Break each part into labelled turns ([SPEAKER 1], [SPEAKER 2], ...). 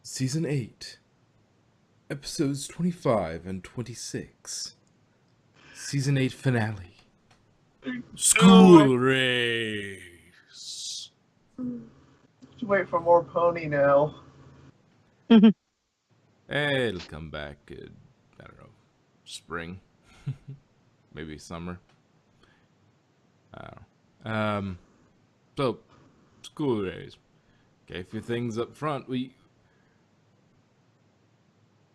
[SPEAKER 1] Season 8, Episodes 25 and 26. Season 8 finale. School race.
[SPEAKER 2] Just wait for more pony now.
[SPEAKER 1] It'll come back, I don't know, spring. Maybe summer. I don't know. So, school race. Okay, a few things up front.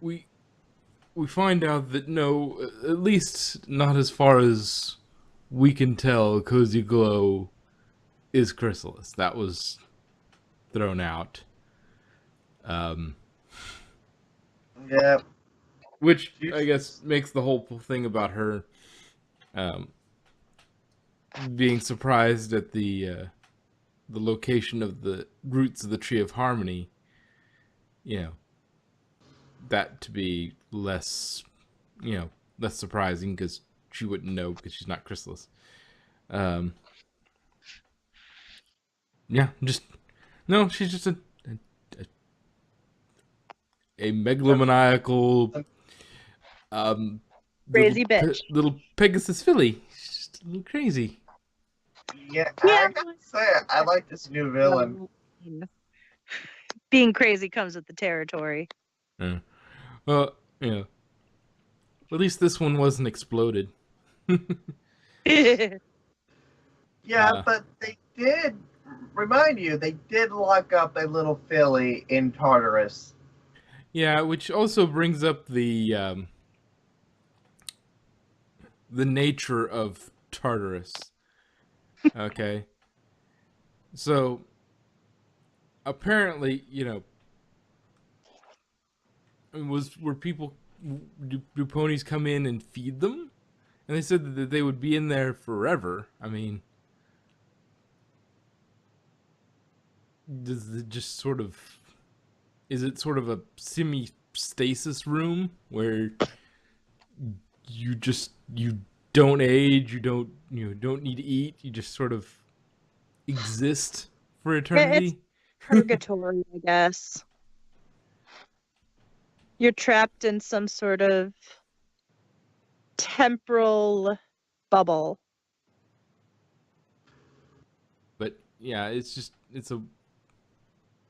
[SPEAKER 1] We find out that no, at least not as far as we can tell, Cozy Glow is chrysalis. That was thrown out.
[SPEAKER 2] Yeah.
[SPEAKER 1] Which I guess makes the whole thing about her being surprised at the location of the roots of the Tree of Harmony, that to be less, less surprising because she wouldn't know because she's not chrysalis. She's just a megalomaniacal
[SPEAKER 3] crazy bitch.
[SPEAKER 1] Little Pegasus filly. She's just a little crazy.
[SPEAKER 2] Yeah, I gotta say, I like this new villain.
[SPEAKER 3] Being crazy comes with the territory.
[SPEAKER 1] Well, at least this one wasn't exploded.
[SPEAKER 2] Yeah, but they did, remind you, they did lock up a little filly in Tartarus.
[SPEAKER 1] Yeah, which also brings up the nature of Tartarus. Okay. So, apparently, were people, do ponies come in and feed them? And they said that they would be in there forever. I mean, does it just sort of, is it sort of a semi-stasis room where you don't age, you don't need to eat, you just sort of exist for eternity?
[SPEAKER 3] It's purgatory, I guess. You're trapped in some sort of temporal bubble.
[SPEAKER 1] But yeah, it's a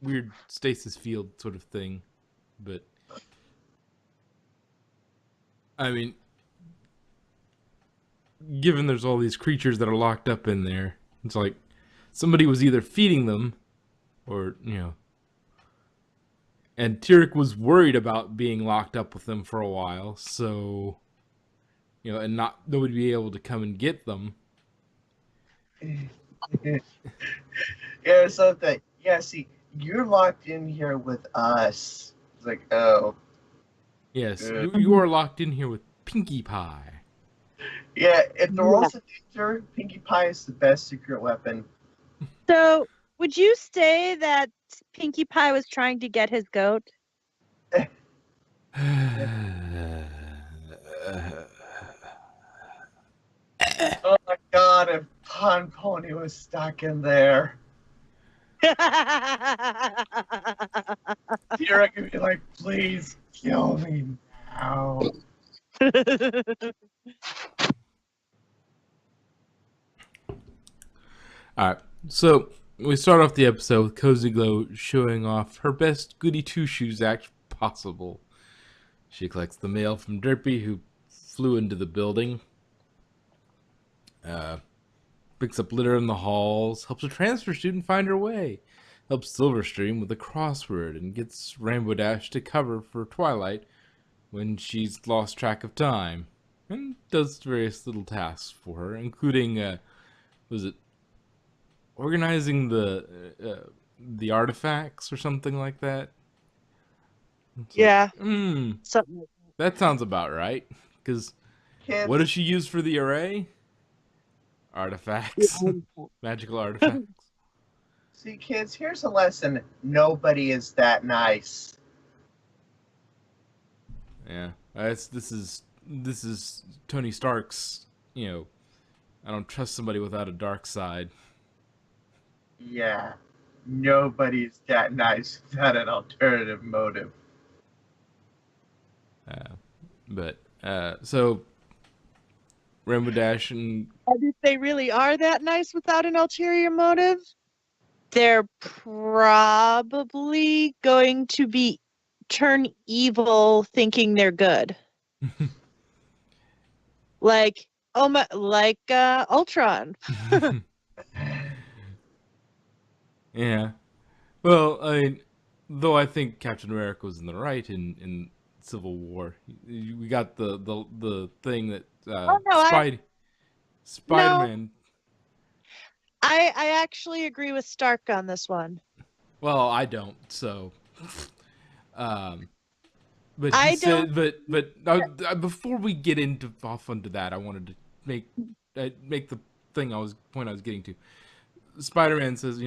[SPEAKER 1] weird stasis field sort of thing. But I mean, given there's all these creatures that are locked up in there, it's like somebody was either feeding them or, and Tyrek was worried about being locked up with them for a while, so, and nobody be able to come and get them.
[SPEAKER 2] Yeah, something. Yeah, see, you're locked in here with us. It's like, oh.
[SPEAKER 1] Yes, you are locked in here with Pinkie Pie.
[SPEAKER 2] Yeah, if the world's a danger, Pinkie Pie is the best secret weapon.
[SPEAKER 3] So, would you say that Pinkie Pie was trying to get his goat?
[SPEAKER 2] Oh my god, if Pony was stuck in there. Tyrek could be like, please kill me now.
[SPEAKER 1] Alright, so we start off the episode with Cozy Glow showing off her best goody two-shoes act possible. She collects the mail from Derpy, who flew into the building. Picks up litter in the halls, helps a transfer student find her way, helps Silverstream with a crossword, and gets Rainbow Dash to cover for Twilight when she's lost track of time, and does various little tasks for her, including, organizing the artifacts or something like that?
[SPEAKER 3] Yeah.
[SPEAKER 1] Something like that sounds about right, because what does she use for the array? Artifacts. Magical artifacts.
[SPEAKER 2] See, kids, here's a lesson. Nobody is that nice.
[SPEAKER 1] Yeah. This is Tony Stark's, I don't trust somebody without a dark side.
[SPEAKER 2] Yeah. nobody's that nice without an alternative motive.
[SPEAKER 1] So Rainbow Dash and
[SPEAKER 3] And if they really are that nice without an ulterior motive, they're probably going to turn evil thinking they're good. Like Ultron.
[SPEAKER 1] yeah. Well, I mean, though I think Captain America was in the right in Civil War. We got the thing that Spider-Man.
[SPEAKER 3] I actually agree with Stark on this one.
[SPEAKER 1] Well, I don't. So, but
[SPEAKER 3] I
[SPEAKER 1] he said, but before we get off onto that, I wanted to make the point I was getting to. Spider-Man says,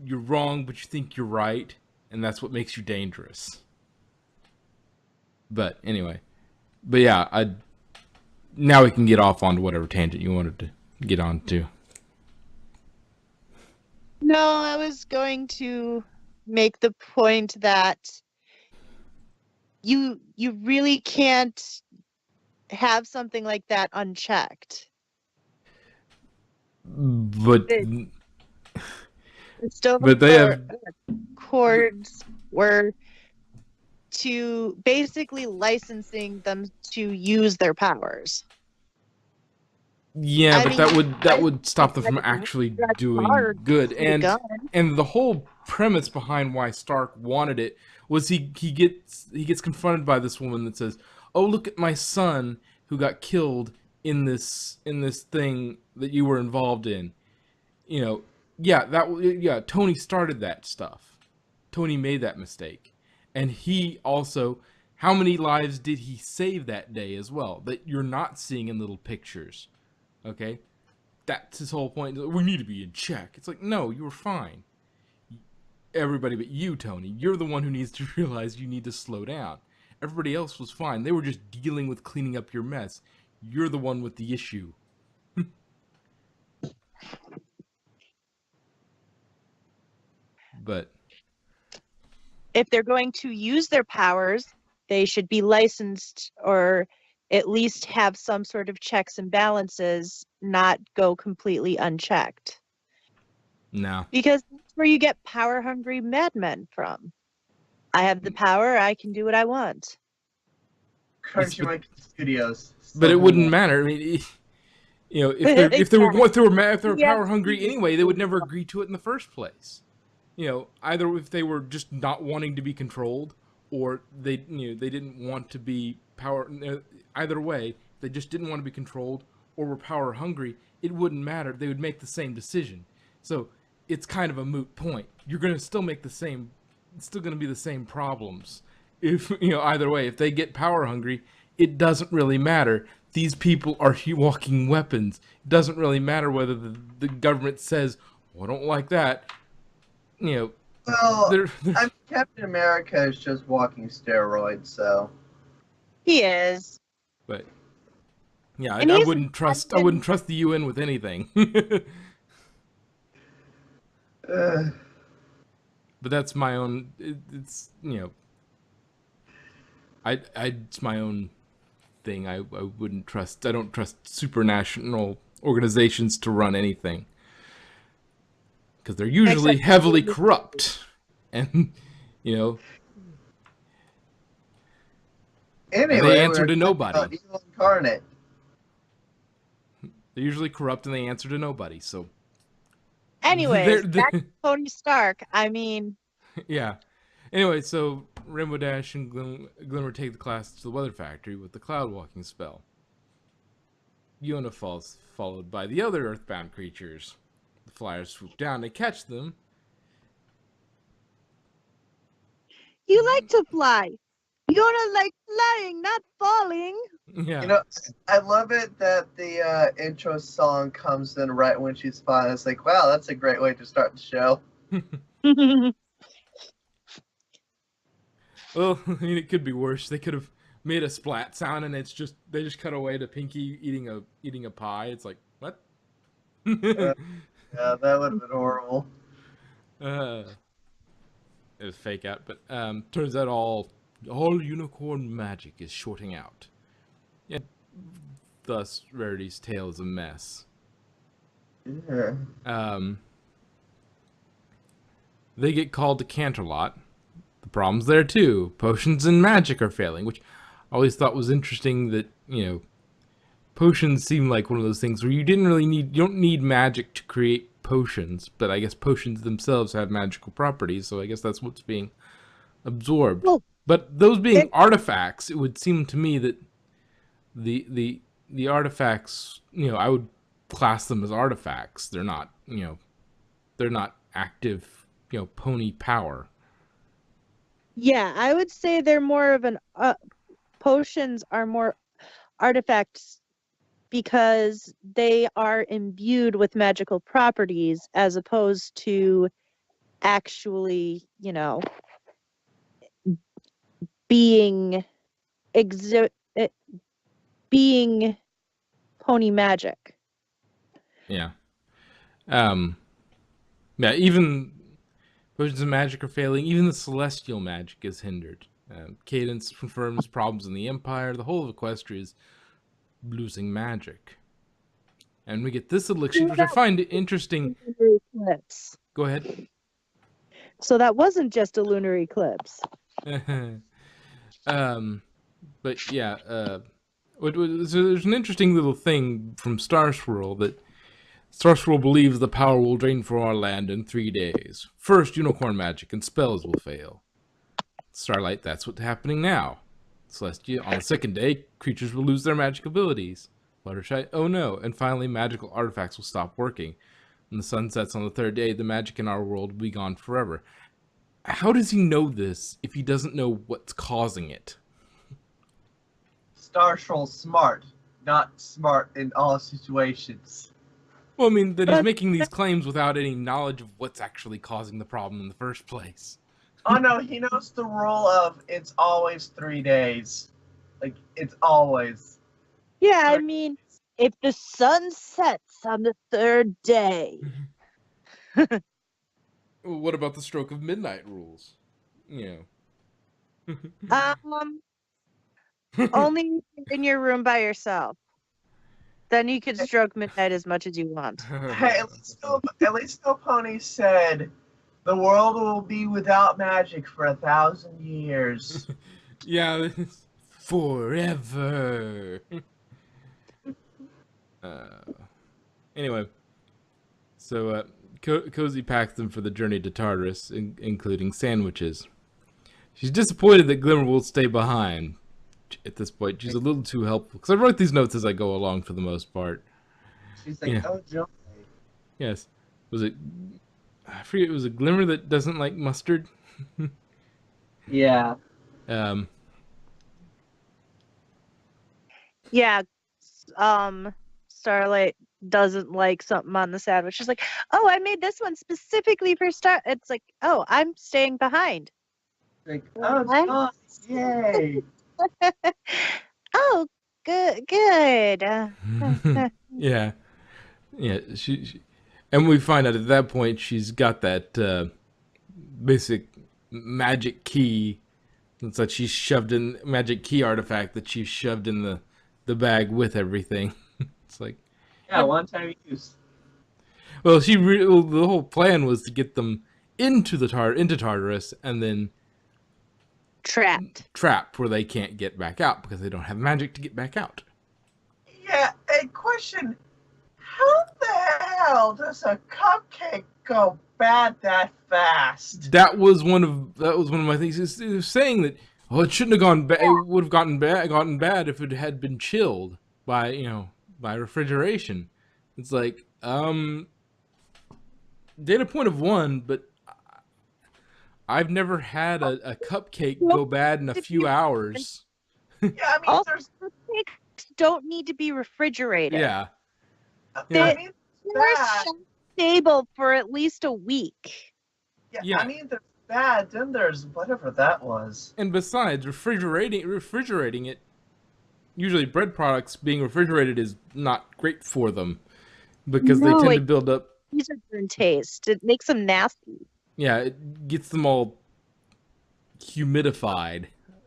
[SPEAKER 1] you're wrong, but you think you're right, and that's what makes you dangerous. But anyway, yeah, now we can get off onto whatever tangent you wanted to get on to.
[SPEAKER 3] No, I was going to make the point that you really can't have something like that unchecked.
[SPEAKER 1] But
[SPEAKER 3] still
[SPEAKER 1] but they have
[SPEAKER 3] courts were to basically licensing them to use their powers.
[SPEAKER 1] Yeah, but that would stop them from actually doing good. And the whole premise behind why Stark wanted it was he gets confronted by this woman that says, "Oh, look at my son who got killed in this thing that you were involved in." Tony started that stuff. Tony made that mistake. And he also, how many lives did he save that day as well that you're not seeing in little pictures? Okay? That's his whole point. We need to be in check. It's like, no, you were fine. Everybody but you, Tony. You're the one who needs to realize you need to slow down. Everybody else was fine. They were just dealing with cleaning up your mess. You're the one with the issue. But
[SPEAKER 3] if they're going to use their powers, they should be licensed or at least have some sort of checks and balances, not go completely unchecked.
[SPEAKER 1] No.
[SPEAKER 3] Because that's where you get power-hungry madmen from. I have the power, I can do what I want.
[SPEAKER 2] Crunchyroll Studios.
[SPEAKER 1] But it wouldn't matter. I mean, if they were power hungry anyway, they would never agree to it in the first place. Either if they were just not wanting to be controlled, or they didn't want to be power. Either way, they just didn't want to be controlled, or were power hungry. It wouldn't matter. They would make the same decision. So it's kind of a moot point. You're going to still make the same. It's still going to be the same problems. If either way, if they get power hungry, it doesn't really matter. These people are walking weapons. It doesn't really matter whether the government says, "Oh, I don't like that." Well,
[SPEAKER 2] Captain America is just walking steroids, so
[SPEAKER 3] he is.
[SPEAKER 1] But yeah, I wouldn't trust the UN with anything. But that's my own. It's it's my own thing. I wouldn't trust. I don't trust supranational organizations to run anything. Because they're usually heavily corrupt, and
[SPEAKER 2] Anyway,
[SPEAKER 1] and they answer to nobody.
[SPEAKER 2] Evil incarnate.
[SPEAKER 1] They're usually corrupt and they answer to nobody. So,
[SPEAKER 3] anyways, back to Tony Stark. I mean,
[SPEAKER 1] yeah. Anyway, so Rainbow Dash and Glimmer take the class to the weather factory with the cloud walking spell. Yona falls, followed by the other earthbound creatures. The flyers swoop down to catch them.
[SPEAKER 3] You like to fly. Yona like flying, not falling.
[SPEAKER 1] Yeah.
[SPEAKER 2] I love it that the intro song comes in right when she's flying. It's like, wow, that's a great way to start the show.
[SPEAKER 1] Well, I mean, it could be worse. They could have made a splat sound, and they just cut away to Pinky eating a pie. It's like, what?
[SPEAKER 2] Yeah, that would have been horrible.
[SPEAKER 1] Uh, it was fake out, but turns out all unicorn magic is shorting out. And thus, Rarity's tale is a mess.
[SPEAKER 2] Yeah.
[SPEAKER 1] They get called to Canterlot. The problem's there too. Potions and magic are failing, which I always thought was interesting that, potions seem like one of those things where you don't need magic to create potions, but I guess potions themselves have magical properties, so I guess that's what's being absorbed.
[SPEAKER 3] Well,
[SPEAKER 1] But those being artifacts, it would seem to me that the artifacts, I would class them as artifacts. They're not, they're not active, pony power.
[SPEAKER 3] Yeah, I would say they're more of an potions are more artifacts because they are imbued with magical properties as opposed to actually, being being pony magic.
[SPEAKER 1] Yeah. Yeah, even potions of magic are failing. Even the celestial magic is hindered. Cadence confirms problems in the Empire. The whole of Equestria is losing magic. And we get this little exchange, which I find interesting.
[SPEAKER 3] Eclipse.
[SPEAKER 1] Go ahead.
[SPEAKER 3] So that wasn't just a lunar eclipse.
[SPEAKER 1] But yeah, so there's an interesting little thing from Star Swirl that Star Swirl believes the power will drain from our land in 3 days. First, unicorn magic and spells will fail. Starlight, that's what's happening now. Celestia, on the second day, creatures will lose their magic abilities. Fluttershy, oh no. And finally, magical artifacts will stop working. When the sun sets on the third day, the magic in our world will be gone forever. How does he know this if he doesn't know what's causing it?
[SPEAKER 2] Star Troll's smart, not smart in all situations.
[SPEAKER 1] Well, I mean, that he's making these claims without any knowledge of what's actually causing the problem in the first place.
[SPEAKER 2] Oh no, he knows the rule of it's always 3 days. Like, it's always.
[SPEAKER 3] Yeah, I mean, if the sun sets on the third day.
[SPEAKER 1] What about the stroke of midnight rules?
[SPEAKER 3] Only in your room by yourself. Then you can stroke midnight as much as you want.
[SPEAKER 2] Hey, at least no Pony said the world will be without magic for 1,000 years.
[SPEAKER 1] Yeah, forever. Anyway, so Cozy packs them for the journey to Tartarus, including sandwiches. She's disappointed that Glimmer will stay behind. At this point, she's a little too helpful, because I wrote these notes as I go along for the most part.
[SPEAKER 2] She's like, oh, Joe.
[SPEAKER 1] Yes. Was it... I forget, it was a Glimmer that doesn't like mustard?
[SPEAKER 2] Yeah.
[SPEAKER 3] Yeah, Starlight doesn't like something on the sandwich. She's like, oh, I made this one specifically for Star. It's like, oh, I'm staying behind.
[SPEAKER 2] Like, oh, nice. Yay.
[SPEAKER 3] Oh, good.
[SPEAKER 1] Yeah. She and we find out at that point she's got that basic magic key. It's like she's shoved in magic key artifact that she's shoved in the bag with everything. It's like,
[SPEAKER 2] yeah, one-time use.
[SPEAKER 1] Well, the whole plan was to get them into Tartarus and then trapped where they can't get back out because they don't have magic to get back out.
[SPEAKER 2] Yeah, a question. How the hell does a cupcake go bad that fast?
[SPEAKER 1] That was one of my things. It was saying that it shouldn't have gone bad. It would have gotten bad if it had been chilled by refrigeration. It's like data point of 1, but I've never had a cupcake go bad in a few hours.
[SPEAKER 2] Yeah, I mean,
[SPEAKER 3] cupcakes don't need to be refrigerated.
[SPEAKER 1] Yeah.
[SPEAKER 2] I mean,
[SPEAKER 3] they're stable for at least a week.
[SPEAKER 2] Yeah, I mean, there's that, then there's whatever that was.
[SPEAKER 1] And besides, refrigerating it, usually bread products being refrigerated is not great for them because they tend to build up.
[SPEAKER 3] These are burn taste. It makes them nasty.
[SPEAKER 1] Yeah, it gets them all humidified.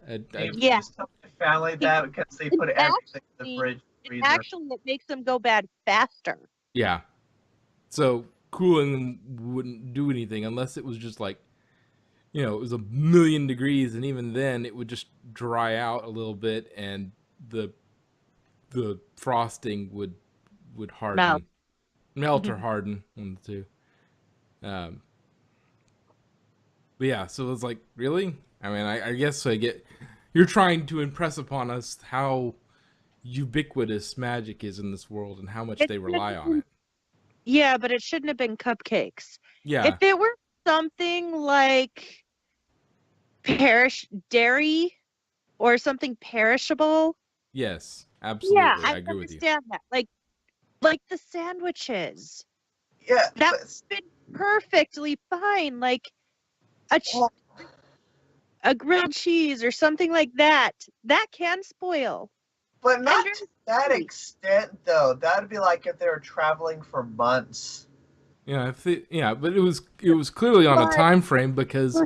[SPEAKER 2] You
[SPEAKER 3] Yeah.
[SPEAKER 2] just tell my family
[SPEAKER 3] It-
[SPEAKER 2] that because they
[SPEAKER 3] It's
[SPEAKER 2] put everything in the
[SPEAKER 3] actually,
[SPEAKER 2] fridge
[SPEAKER 3] it's
[SPEAKER 2] freezer.
[SPEAKER 3] actually it makes them go bad faster.
[SPEAKER 1] Yeah. So cooling them wouldn't do anything unless it was just like, it was 1,000,000 degrees, and even then it would just dry out a little bit, and the frosting would
[SPEAKER 3] Melt.
[SPEAKER 1] harden, melt or harden, one of the two. Um, but yeah, so it's like, really? I mean, I guess I get you're trying to impress upon us how ubiquitous magic is in this world and how much
[SPEAKER 3] It
[SPEAKER 1] they
[SPEAKER 3] shouldn't
[SPEAKER 1] rely
[SPEAKER 3] have
[SPEAKER 1] on
[SPEAKER 3] been-
[SPEAKER 1] it.
[SPEAKER 3] Yeah, but it shouldn't have been cupcakes. If
[SPEAKER 1] Yeah.
[SPEAKER 3] it were something like dairy or something perishable,
[SPEAKER 1] Yes.
[SPEAKER 3] yeah,
[SPEAKER 1] Absolutely.
[SPEAKER 3] I
[SPEAKER 1] I agree with you.
[SPEAKER 3] understand that. Like the sandwiches.
[SPEAKER 2] Yeah,
[SPEAKER 3] That
[SPEAKER 2] but,
[SPEAKER 3] would have been perfectly fine. Like a
[SPEAKER 2] well,
[SPEAKER 3] a grilled cheese or something like that. That can spoil.
[SPEAKER 2] but not
[SPEAKER 3] very
[SPEAKER 2] to that
[SPEAKER 3] sweet.
[SPEAKER 2] extent, though. That'd be like if they were traveling for months.
[SPEAKER 1] Yeah, but it was clearly on a
[SPEAKER 3] But
[SPEAKER 1] time frame because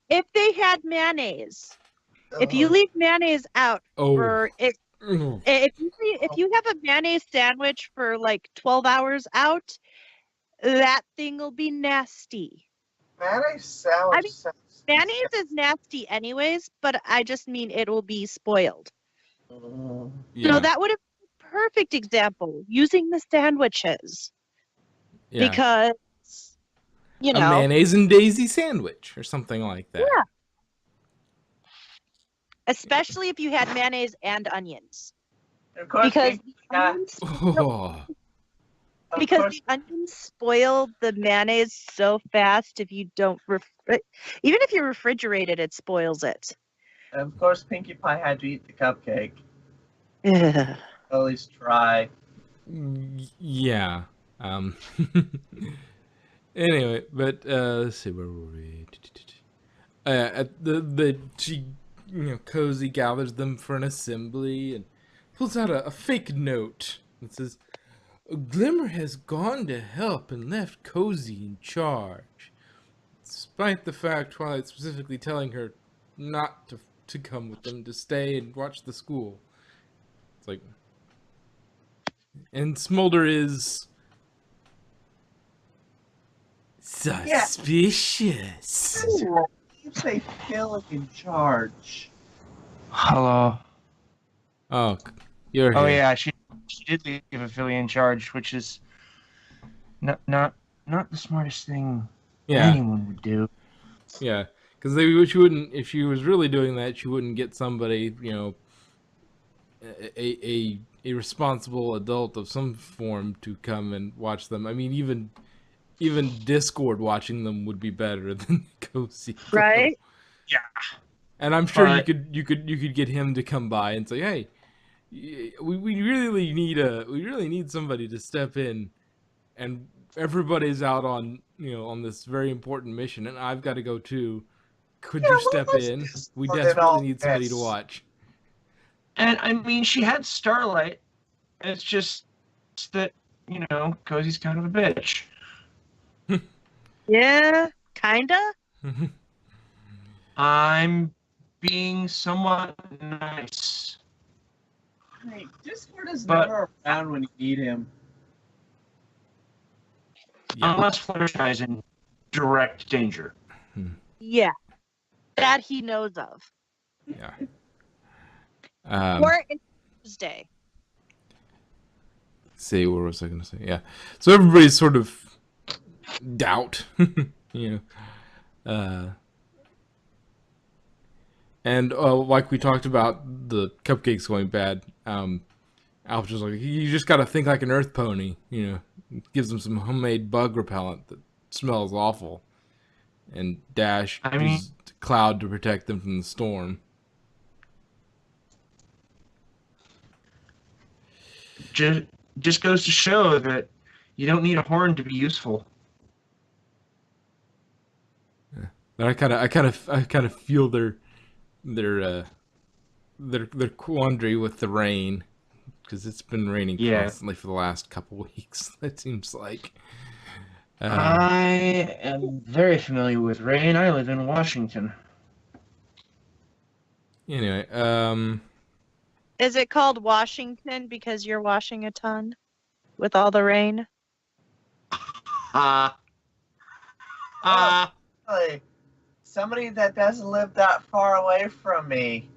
[SPEAKER 3] if they had mayonnaise, if you
[SPEAKER 2] Ugh.
[SPEAKER 3] leave mayonnaise out
[SPEAKER 1] oh
[SPEAKER 3] for it,
[SPEAKER 1] mm,
[SPEAKER 3] if you have a mayonnaise sandwich for like 12 hours out, that thing will be nasty.
[SPEAKER 2] Mayonnaise
[SPEAKER 3] I
[SPEAKER 2] sandwich
[SPEAKER 3] mean,
[SPEAKER 2] sounds
[SPEAKER 3] mayonnaise is nasty anyways, but I just mean it will be spoiled.
[SPEAKER 2] Mm.
[SPEAKER 3] So
[SPEAKER 1] yeah,
[SPEAKER 3] that would have been a perfect example using the sandwiches
[SPEAKER 1] yeah,
[SPEAKER 3] because,
[SPEAKER 1] a mayonnaise and daisy sandwich or something like that.
[SPEAKER 3] yeah, especially if you had mayonnaise and onions.
[SPEAKER 2] Of course,
[SPEAKER 3] Because
[SPEAKER 2] people,
[SPEAKER 3] the onions
[SPEAKER 1] Oh,
[SPEAKER 2] of
[SPEAKER 3] because
[SPEAKER 2] course,
[SPEAKER 3] the onions spoil the mayonnaise so fast if you don't even if you refrigerate it, it spoils it.
[SPEAKER 2] of course, Pinkie Pie had to eat the cupcake.
[SPEAKER 3] Ugh.
[SPEAKER 2] At least try.
[SPEAKER 1] yeah. Um. Anyway, but let's see, where were we? At the she Cozy gathers them for an assembly and pulls out a fake note that says, "Glimmer has gone to help and left Cozy in charge, despite the fact Twilight specifically telling her not to come with them, to stay and watch the school." It's like, and Smolder is suspicious.
[SPEAKER 2] Keeps a feeling in charge.
[SPEAKER 4] Hello.
[SPEAKER 1] Oh, you're
[SPEAKER 4] Oh
[SPEAKER 1] here.
[SPEAKER 4] yeah, she did leave Ophelia in charge, which is not the smartest thing
[SPEAKER 1] Yeah,
[SPEAKER 4] anyone would do.
[SPEAKER 1] yeah. Because she wouldn't, if she was really doing that, she wouldn't get somebody, a responsible adult of some form to come and watch them. I mean, even Discord watching them would be better than Cozy.
[SPEAKER 3] Right?
[SPEAKER 4] Yeah.
[SPEAKER 1] And I'm sure
[SPEAKER 4] But-
[SPEAKER 1] you could get him to come by and say, "Hey, we really need somebody to step in, and everybody's out on this very important mission, and I've got to go too. Could you step in? We desperately need somebody to watch."
[SPEAKER 4] And I mean, she had Starlight. It's just that Cozy's kind of a bitch.
[SPEAKER 3] Yeah, kinda.
[SPEAKER 4] I'm being somewhat nice.
[SPEAKER 2] Hey, Discord is
[SPEAKER 4] But-
[SPEAKER 2] never around when you need him.
[SPEAKER 1] Yeah.
[SPEAKER 4] Unless Fluttershy is in direct danger.
[SPEAKER 3] Yeah. That he knows of.
[SPEAKER 1] Yeah.
[SPEAKER 3] Or it's Tuesday.
[SPEAKER 1] See, what was I going to say? Yeah. So everybody's sort of doubt, and like we talked about the cupcakes going bad. Alp's just like, you just got to think like an earth pony. Gives them some homemade bug repellent that smells awful, and Dash uses Cloud to protect them from the storm.
[SPEAKER 4] Just goes to show that you don't need a horn to be useful.
[SPEAKER 1] But I kind of feel their quandary with the rain, because it's been raining constantly for the last couple weeks. It seems like,
[SPEAKER 4] I am very familiar with Rain. I live in Washington.
[SPEAKER 1] Anyway,
[SPEAKER 3] Is it called Washington because you're washing a ton with all the rain?
[SPEAKER 4] Ah.
[SPEAKER 2] Really, somebody that doesn't live that far away from me.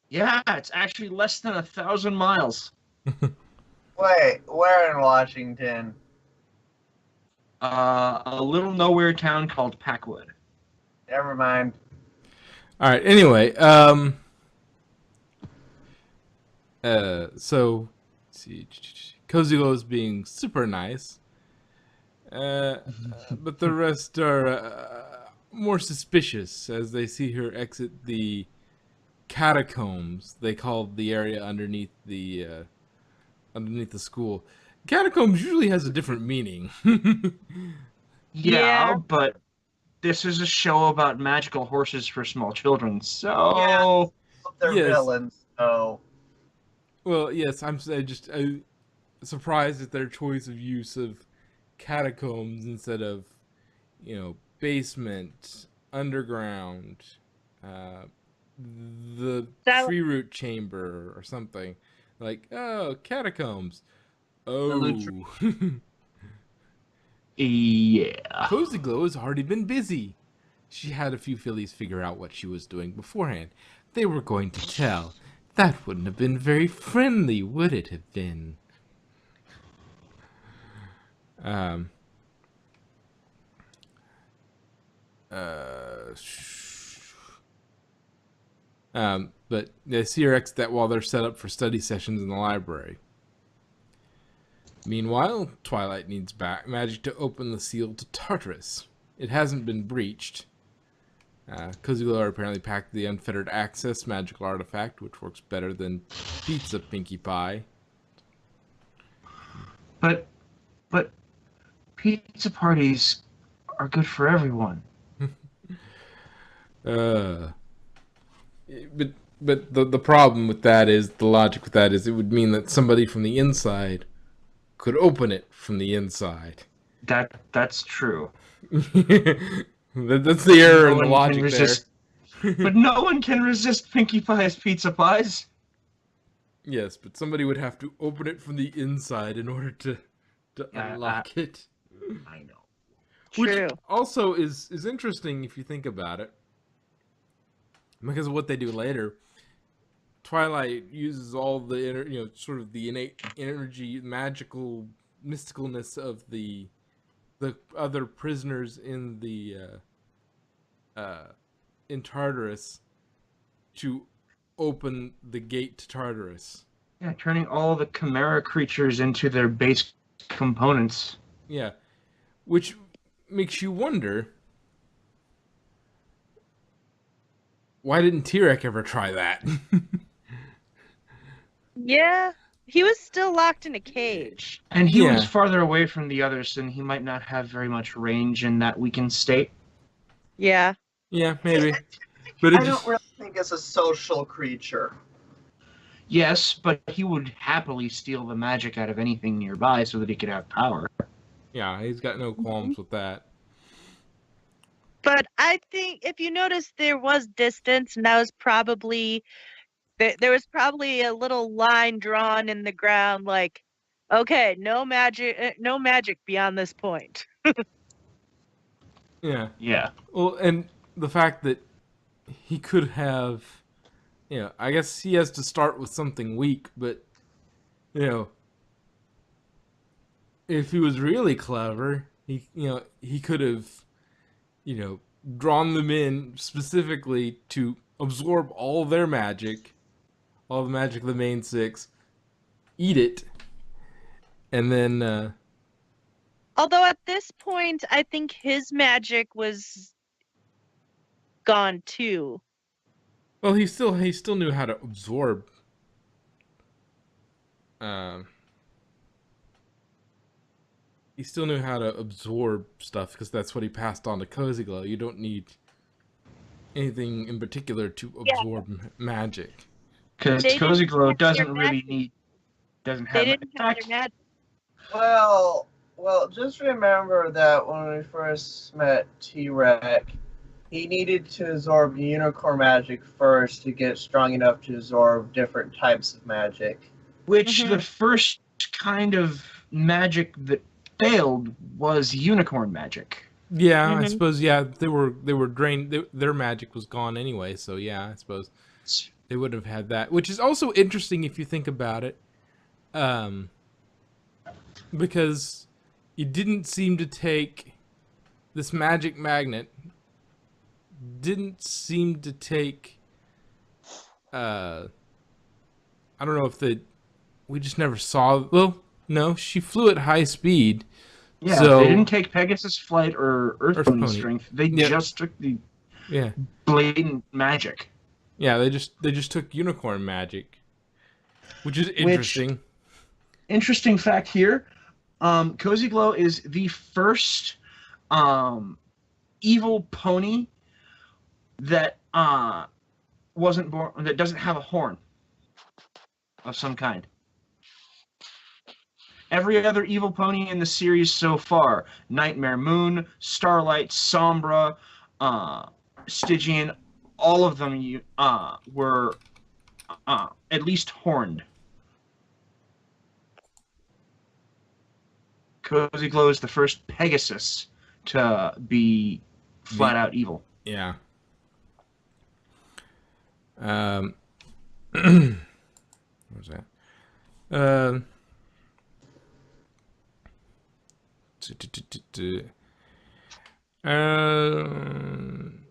[SPEAKER 4] Yeah, it's actually less than 1,000 miles.
[SPEAKER 2] Wait, where in Washington?
[SPEAKER 4] A little nowhere town called Packwood.
[SPEAKER 2] Never mind.
[SPEAKER 1] all right. Anyway, so let's see, Cozy Glow is being super nice, but the rest are more suspicious as they see her exit the catacombs. They call the area underneath the school. Catacombs usually has a different meaning.
[SPEAKER 3] Yeah.
[SPEAKER 4] But this is a show about magical horses for small children, so...
[SPEAKER 2] They're
[SPEAKER 1] Yes.
[SPEAKER 2] villains, so...
[SPEAKER 1] Well, yes, I'm just surprised at their choice of use of catacombs instead of, basement, underground, the
[SPEAKER 3] That-
[SPEAKER 1] tree root chamber or something. Like, oh, catacombs. Oh.
[SPEAKER 4] Yeah.
[SPEAKER 1] Cozy Glow has already been busy. She had a few fillies figure out what she was doing beforehand. They were going to tell. That wouldn't have been very friendly, would it have been? But they see her exit that while they're set up for study sessions in the library. Meanwhile, Twilight needs back magic to open the seal to Tartarus. It hasn't been breached. Cozy Glow apparently packed the unfettered access magical artifact, which works better than pizza Pinkie Pie.
[SPEAKER 4] But pizza parties are good for everyone.
[SPEAKER 1] But the problem with that is, the logic with that is, it would mean that somebody from the inside could open it from the inside.
[SPEAKER 4] That's true.
[SPEAKER 1] That's the error in the logic there.
[SPEAKER 4] But no one can resist Pinkie Pie's pizza pies.
[SPEAKER 1] Yes, but somebody would have to open it from the inside in order to unlock it.
[SPEAKER 4] I know.
[SPEAKER 3] True.
[SPEAKER 1] Which also is interesting if you think about it. Because of what they do later. Twilight uses all the sort of the innate energy, magical mysticalness of the other prisoners in the in Tartarus to open the gate to Tartarus.
[SPEAKER 4] Yeah, turning all the chimera creatures into their base components.
[SPEAKER 1] Yeah, which makes you wonder, why didn't Tirek ever try that?
[SPEAKER 3] Yeah. He was still locked in a cage.
[SPEAKER 4] And he
[SPEAKER 1] Yeah.
[SPEAKER 4] was farther away from the others, and he might not have very much range in that weakened state.
[SPEAKER 3] Yeah.
[SPEAKER 1] Yeah, maybe. But it
[SPEAKER 2] I
[SPEAKER 1] just,
[SPEAKER 2] don't really think it's a social creature.
[SPEAKER 4] Yes, but he would happily steal the magic out of anything nearby so that he could have power.
[SPEAKER 1] yeah, he's got no qualms with that.
[SPEAKER 3] But I think if you notice, there was distance, and that was probably there was probably a little line drawn in the ground, like, okay, no magic beyond this point.
[SPEAKER 1] Yeah.
[SPEAKER 4] Yeah.
[SPEAKER 1] Well, and the fact that he could have, I guess he has to start with something weak, but, if he was really clever, he could have, drawn them in specifically to absorb all their magic, all the magic of the main six, eat it, and then,
[SPEAKER 3] Although at this point, I think his magic was gone too.
[SPEAKER 1] well, he still knew how to absorb. He still knew how to absorb stuff because that's what he passed on to Cozy Glow. You don't need anything in particular to absorb magic.
[SPEAKER 4] Because
[SPEAKER 3] They
[SPEAKER 4] Cozy
[SPEAKER 3] didn't
[SPEAKER 4] Glow
[SPEAKER 3] have their
[SPEAKER 4] doesn't really
[SPEAKER 3] magic.
[SPEAKER 4] doesn't
[SPEAKER 3] They
[SPEAKER 4] have
[SPEAKER 3] didn't have their magic.
[SPEAKER 2] Well, just remember that when we first met T-Rex, he needed to absorb unicorn magic first to get strong enough to absorb different types of magic.
[SPEAKER 4] Which
[SPEAKER 3] Mhm.
[SPEAKER 4] the first kind of magic that failed was unicorn magic.
[SPEAKER 1] Yeah, I
[SPEAKER 3] Mhm.
[SPEAKER 1] suppose. Yeah, they were drained. Their magic was gone anyway. So yeah, I suppose they would have had that, which is also interesting if you think about it, um, because it didn't seem to take this magic magnet. Didn't seem to take. I don't know if we just never saw. Well, no, she flew at high speed.
[SPEAKER 4] Yeah, they didn't
[SPEAKER 1] So
[SPEAKER 4] take Pegasus flight or Earth
[SPEAKER 1] Earth
[SPEAKER 4] Pony
[SPEAKER 1] Pony.
[SPEAKER 4] strength. They
[SPEAKER 1] Yeah,
[SPEAKER 4] just took the
[SPEAKER 1] yeah,
[SPEAKER 4] blatant magic.
[SPEAKER 1] yeah. They just took unicorn magic, which is
[SPEAKER 4] Which,
[SPEAKER 1] interesting.
[SPEAKER 4] interesting fact here, Cozy Glow is the first um, evil pony that wasn't born, that doesn't have a horn of some kind. Every other evil pony in the series so far, Nightmare Moon, Starlight, Sombra, Stygian, all of them were at least horned. Cozy Glow is the first Pegasus to be flat out evil.
[SPEAKER 1] Yeah. What was that? Um. Um.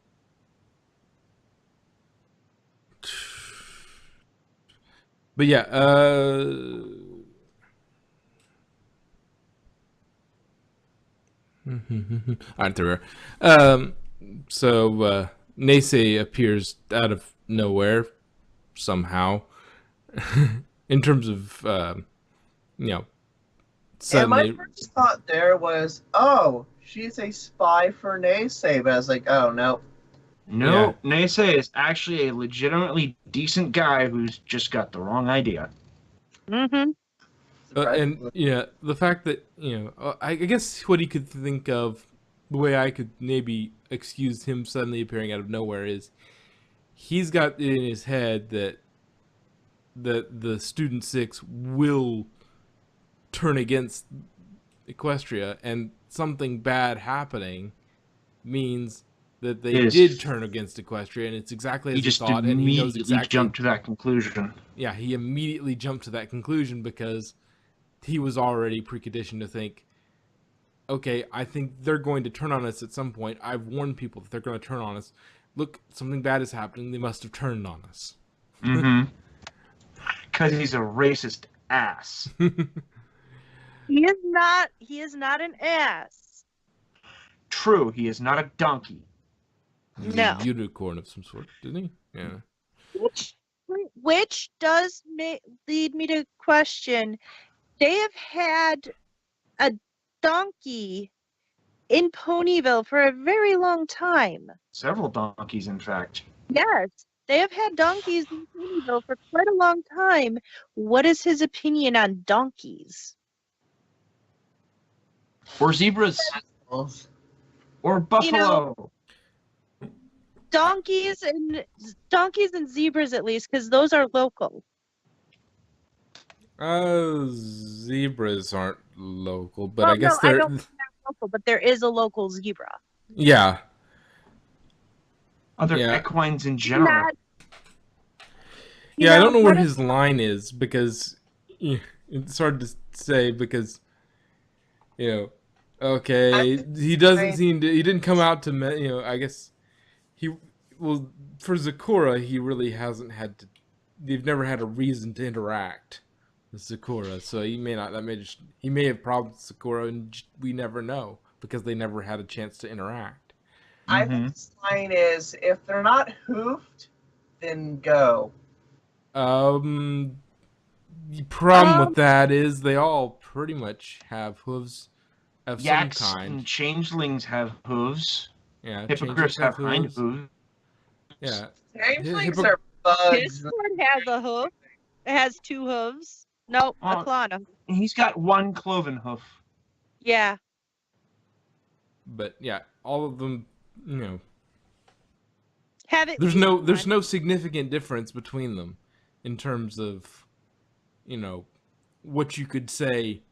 [SPEAKER 1] But yeah. Alright, there we are. So Naysay appears out of nowhere somehow, in terms of you know,
[SPEAKER 2] And my
[SPEAKER 1] suddenly.
[SPEAKER 2] first thought there was, oh, she's a spy for Naysay, but I was like, oh, no.
[SPEAKER 4] No, Naysay is actually a legitimately decent guy who's just got the wrong idea.
[SPEAKER 3] Mhm.
[SPEAKER 1] And
[SPEAKER 2] Surprisingly.
[SPEAKER 1] yeah, the fact that I guess what he could think of, the way I could maybe excuse him suddenly appearing out of nowhere is, he's got it in his head that the Student Six will turn against Equestria, and something bad happening means that they
[SPEAKER 4] Yes.
[SPEAKER 1] did turn against Equestria, and it's exactly
[SPEAKER 4] He
[SPEAKER 1] as he
[SPEAKER 4] just
[SPEAKER 1] thought, and he knows
[SPEAKER 4] immediately
[SPEAKER 1] exactly.
[SPEAKER 4] jumped to that conclusion.
[SPEAKER 1] Yeah, he immediately jumped to that conclusion because he was already preconditioned to think, okay, I think they're going to turn on us at some point. I've warned people that they're going to turn on us. Look, something bad is happening. They must have turned on us.
[SPEAKER 4] Mm-hmm. Because he's a racist ass.
[SPEAKER 3] He is not. He is not an ass.
[SPEAKER 4] True, he is not a donkey.
[SPEAKER 1] He's
[SPEAKER 3] No.
[SPEAKER 1] a unicorn of some sort, didn't he? Yeah.
[SPEAKER 3] Which does lead me to question. They have had a donkey in Ponyville for a very long time.
[SPEAKER 4] Several donkeys, in fact.
[SPEAKER 3] Yes, they have had donkeys in Ponyville for quite a long time. What is his opinion on donkeys?
[SPEAKER 4] Or zebras. Or buffalo.
[SPEAKER 3] Donkeys and zebras, at least, because those are local.
[SPEAKER 1] Zebras aren't local, but
[SPEAKER 3] Well,
[SPEAKER 1] I guess
[SPEAKER 3] no, I
[SPEAKER 1] they're.
[SPEAKER 3] don't think they're local, but there is a local zebra.
[SPEAKER 1] Yeah.
[SPEAKER 4] Other
[SPEAKER 1] Yeah.
[SPEAKER 4] equines in general.
[SPEAKER 1] I don't know where his line is, because it's hard to say, because okay, he doesn't seem to. He didn't come out to. I guess for Zakura, he really hasn't had to. They've never had a reason to interact with Sakura, so he may not. He may have problems with Sakura, and we never know because they never had a chance to interact.
[SPEAKER 2] I think his line is, if they're not hoofed, then go.
[SPEAKER 1] The problem with that is they all pretty much have hooves of
[SPEAKER 4] Yaks
[SPEAKER 1] some kind.
[SPEAKER 4] and changelings have hooves.
[SPEAKER 1] Yeah,
[SPEAKER 4] Hippogriffs have hind hooves.
[SPEAKER 1] Yeah.
[SPEAKER 2] Changelings are bugs.
[SPEAKER 3] His sword has a hoof. It has two hooves. Nope, a
[SPEAKER 4] Oh.
[SPEAKER 3] claw on him.
[SPEAKER 4] He's got one cloven hoof.
[SPEAKER 3] Yeah.
[SPEAKER 1] But yeah, all of them, you know,
[SPEAKER 3] Have at
[SPEAKER 1] there's
[SPEAKER 3] least
[SPEAKER 1] no
[SPEAKER 3] one.
[SPEAKER 1] significant difference between them in terms of, you know, what you could say.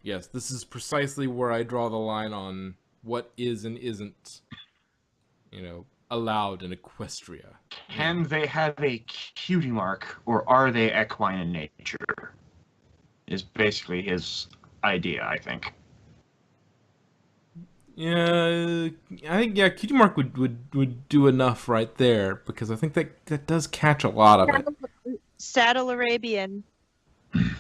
[SPEAKER 1] Yes, this is precisely where I draw the line on what is and isn't, you know, allowed in Equestria.
[SPEAKER 4] Can they have a cutie mark, or are they equine in nature? Is basically his idea, I think.
[SPEAKER 1] Yeah, I think Cutie Mark would do enough right there because I think that does catch a lot of it.
[SPEAKER 3] Saddle Arabian.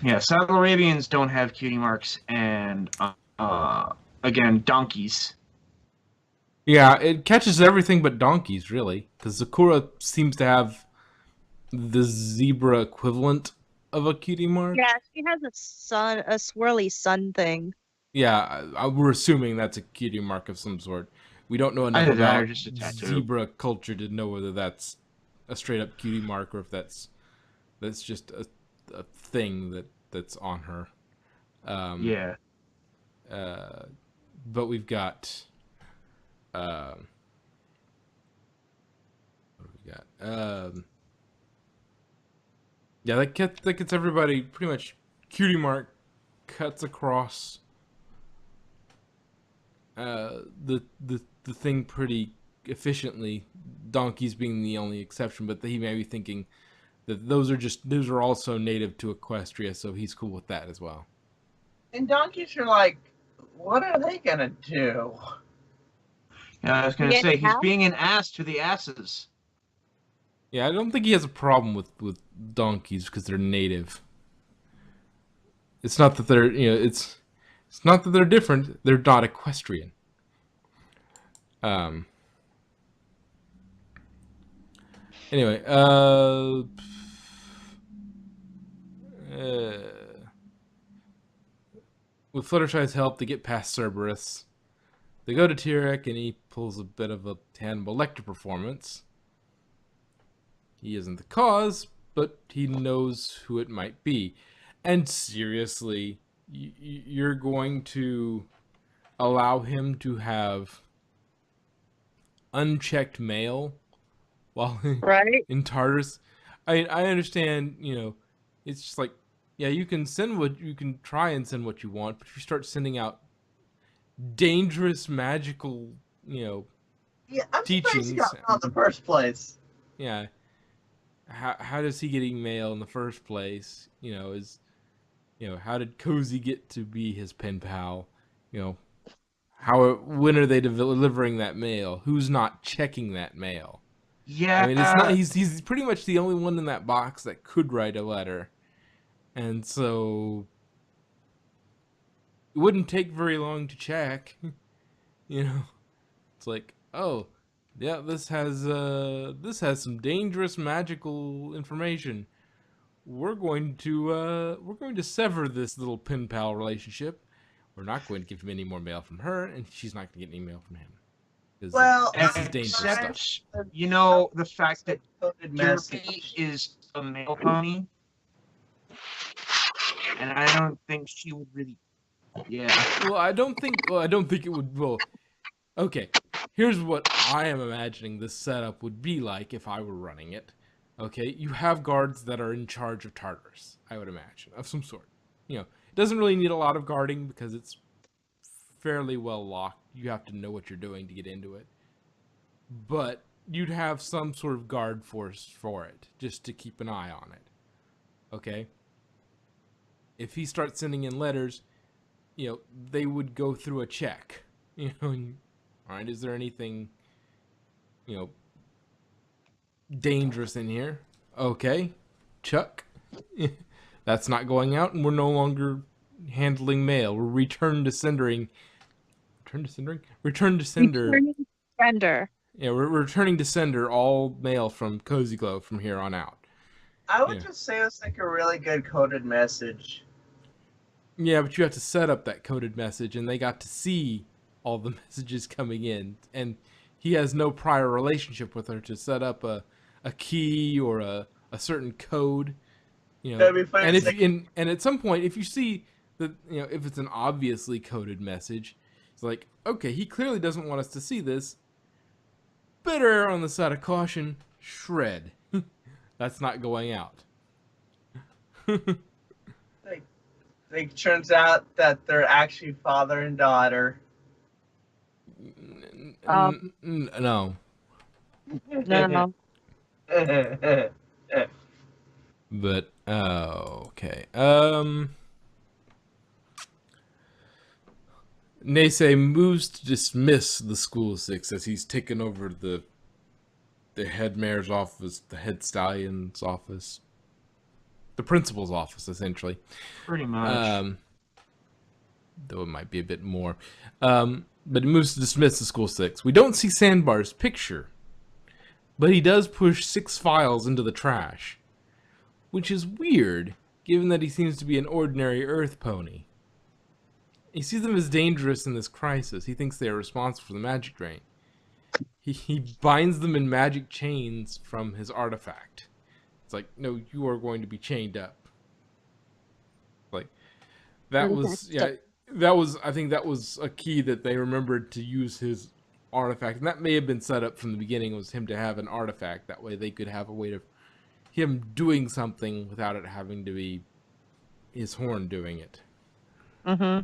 [SPEAKER 4] Yeah, Saddle Arabians don't have cutie marks, and again, donkeys.
[SPEAKER 1] Yeah, it catches everything but donkeys, really, because Zakura seems to have the zebra equivalent of a cutie mark.
[SPEAKER 3] Yeah, she has a swirly sun thing.
[SPEAKER 1] Yeah, we're assuming that's a cutie mark of some sort. We don't know enough
[SPEAKER 4] Either that or
[SPEAKER 1] about
[SPEAKER 4] just a tattoo.
[SPEAKER 1] zebra culture to know whether that's a straight up cutie mark or if that's just a thing that's on her.
[SPEAKER 4] Yeah.
[SPEAKER 1] But we've got what do we got? Yeah, that gets everybody pretty much. Cutie mark cuts across the thing pretty efficiently. Donkeys being the only exception, but he may be thinking that those are also native to Equestria, so he's cool with that as well.
[SPEAKER 2] And donkeys are like, what are they gonna do?
[SPEAKER 4] Yeah, I was gonna
[SPEAKER 3] Get
[SPEAKER 4] say he's
[SPEAKER 3] out?
[SPEAKER 4] being an ass to the asses.
[SPEAKER 1] Yeah, I don't think he has a problem with donkeys because they're native. It's not that they're it's not that they're different. They're not equestrian. Anyway, with Fluttershy's help, they get past Cerberus. They go to Tyrek, and he pulls a bit of a Hannibal Lecter performance. He isn't the cause, but he knows who it might be. And seriously, you're going to allow him to have unchecked mail while
[SPEAKER 3] Right?
[SPEAKER 1] in Tartarus? I understand, it's just like, yeah, you can try and send what you want, but if you start sending out dangerous magical,
[SPEAKER 2] Yeah, I'm surprised
[SPEAKER 1] teachings,
[SPEAKER 2] he got out in the first place.
[SPEAKER 1] yeah, how does he get mail in the first place? How did Cozy get to be his pen pal? When are they delivering that mail? Who's not checking that mail?
[SPEAKER 4] Yeah.
[SPEAKER 1] I mean, it's not. He's pretty much the only one in that box that could write a letter, and so it wouldn't take very long to check. It's like, oh, yeah, this has some dangerous magical information. We're going to sever this little pen pal relationship. We're not going to give him any more mail from her, and she's not going to get any mail from him.
[SPEAKER 2] Well,
[SPEAKER 1] this is dangerous stuff.
[SPEAKER 4] Except, the fact that Derpy is a male pony, and I don't think she would really. Yeah.
[SPEAKER 1] Well, I don't think it would. Well, okay. Here's what I am imagining this setup would be like if I were running it. Okay, you have guards that are in charge of Tartarus, I would imagine, of some sort. It doesn't really need a lot of guarding because it's fairly well locked. You have to know what you're doing to get into it. But you'd have some sort of guard force for it, just to keep an eye on it. Okay? If he starts sending in letters, they would go through a check. Alright, is there anything, dangerous in here? Okay, Chuck. That's not going out, and we're no longer handling mail. We're return to sender.
[SPEAKER 3] Returning sender.
[SPEAKER 1] Yeah, we're returning to sender all mail from Cozy Glow from here on out.
[SPEAKER 2] I would just say it's like a really good coded message.
[SPEAKER 1] Yeah, but you have to set up that coded message, and they got to see all the messages coming in, and he has no prior relationship with her to set up a key or a certain code. You
[SPEAKER 2] That'd
[SPEAKER 1] know,
[SPEAKER 2] be funny.
[SPEAKER 1] and
[SPEAKER 2] It's
[SPEAKER 1] if
[SPEAKER 2] like,
[SPEAKER 1] and at some point, if you see that, you know, if it's an obviously coded message, it's like, okay, he clearly doesn't want us to see this. Better err on the side of caution. Shred. That's not going out.
[SPEAKER 2] it turns out that they're actually father and daughter.
[SPEAKER 1] No.
[SPEAKER 3] No.
[SPEAKER 1] But okay. Nase moves to dismiss the school six as he's taken over the head mayor's office, the head stallion's office, the principal's office, essentially.
[SPEAKER 4] Pretty much.
[SPEAKER 1] Though it might be a bit more. But he moves to dismiss the school six. We don't see Sandbar's picture, but he does push 6 files into the trash, which is weird, given that he seems to be an ordinary Earth pony. He sees them as dangerous in this crisis. He thinks they are responsible for the magic drain. He binds them in magic chains from his artifact. It's like, no, you are going to be chained up. Like, that was, yeah, that was, I think that was a key that they remembered to use his artifact. And that may have been set up from the beginning, was him to have an artifact. That way they could have a way of him doing something without it having to be his horn doing it.
[SPEAKER 3] Mm-hmm.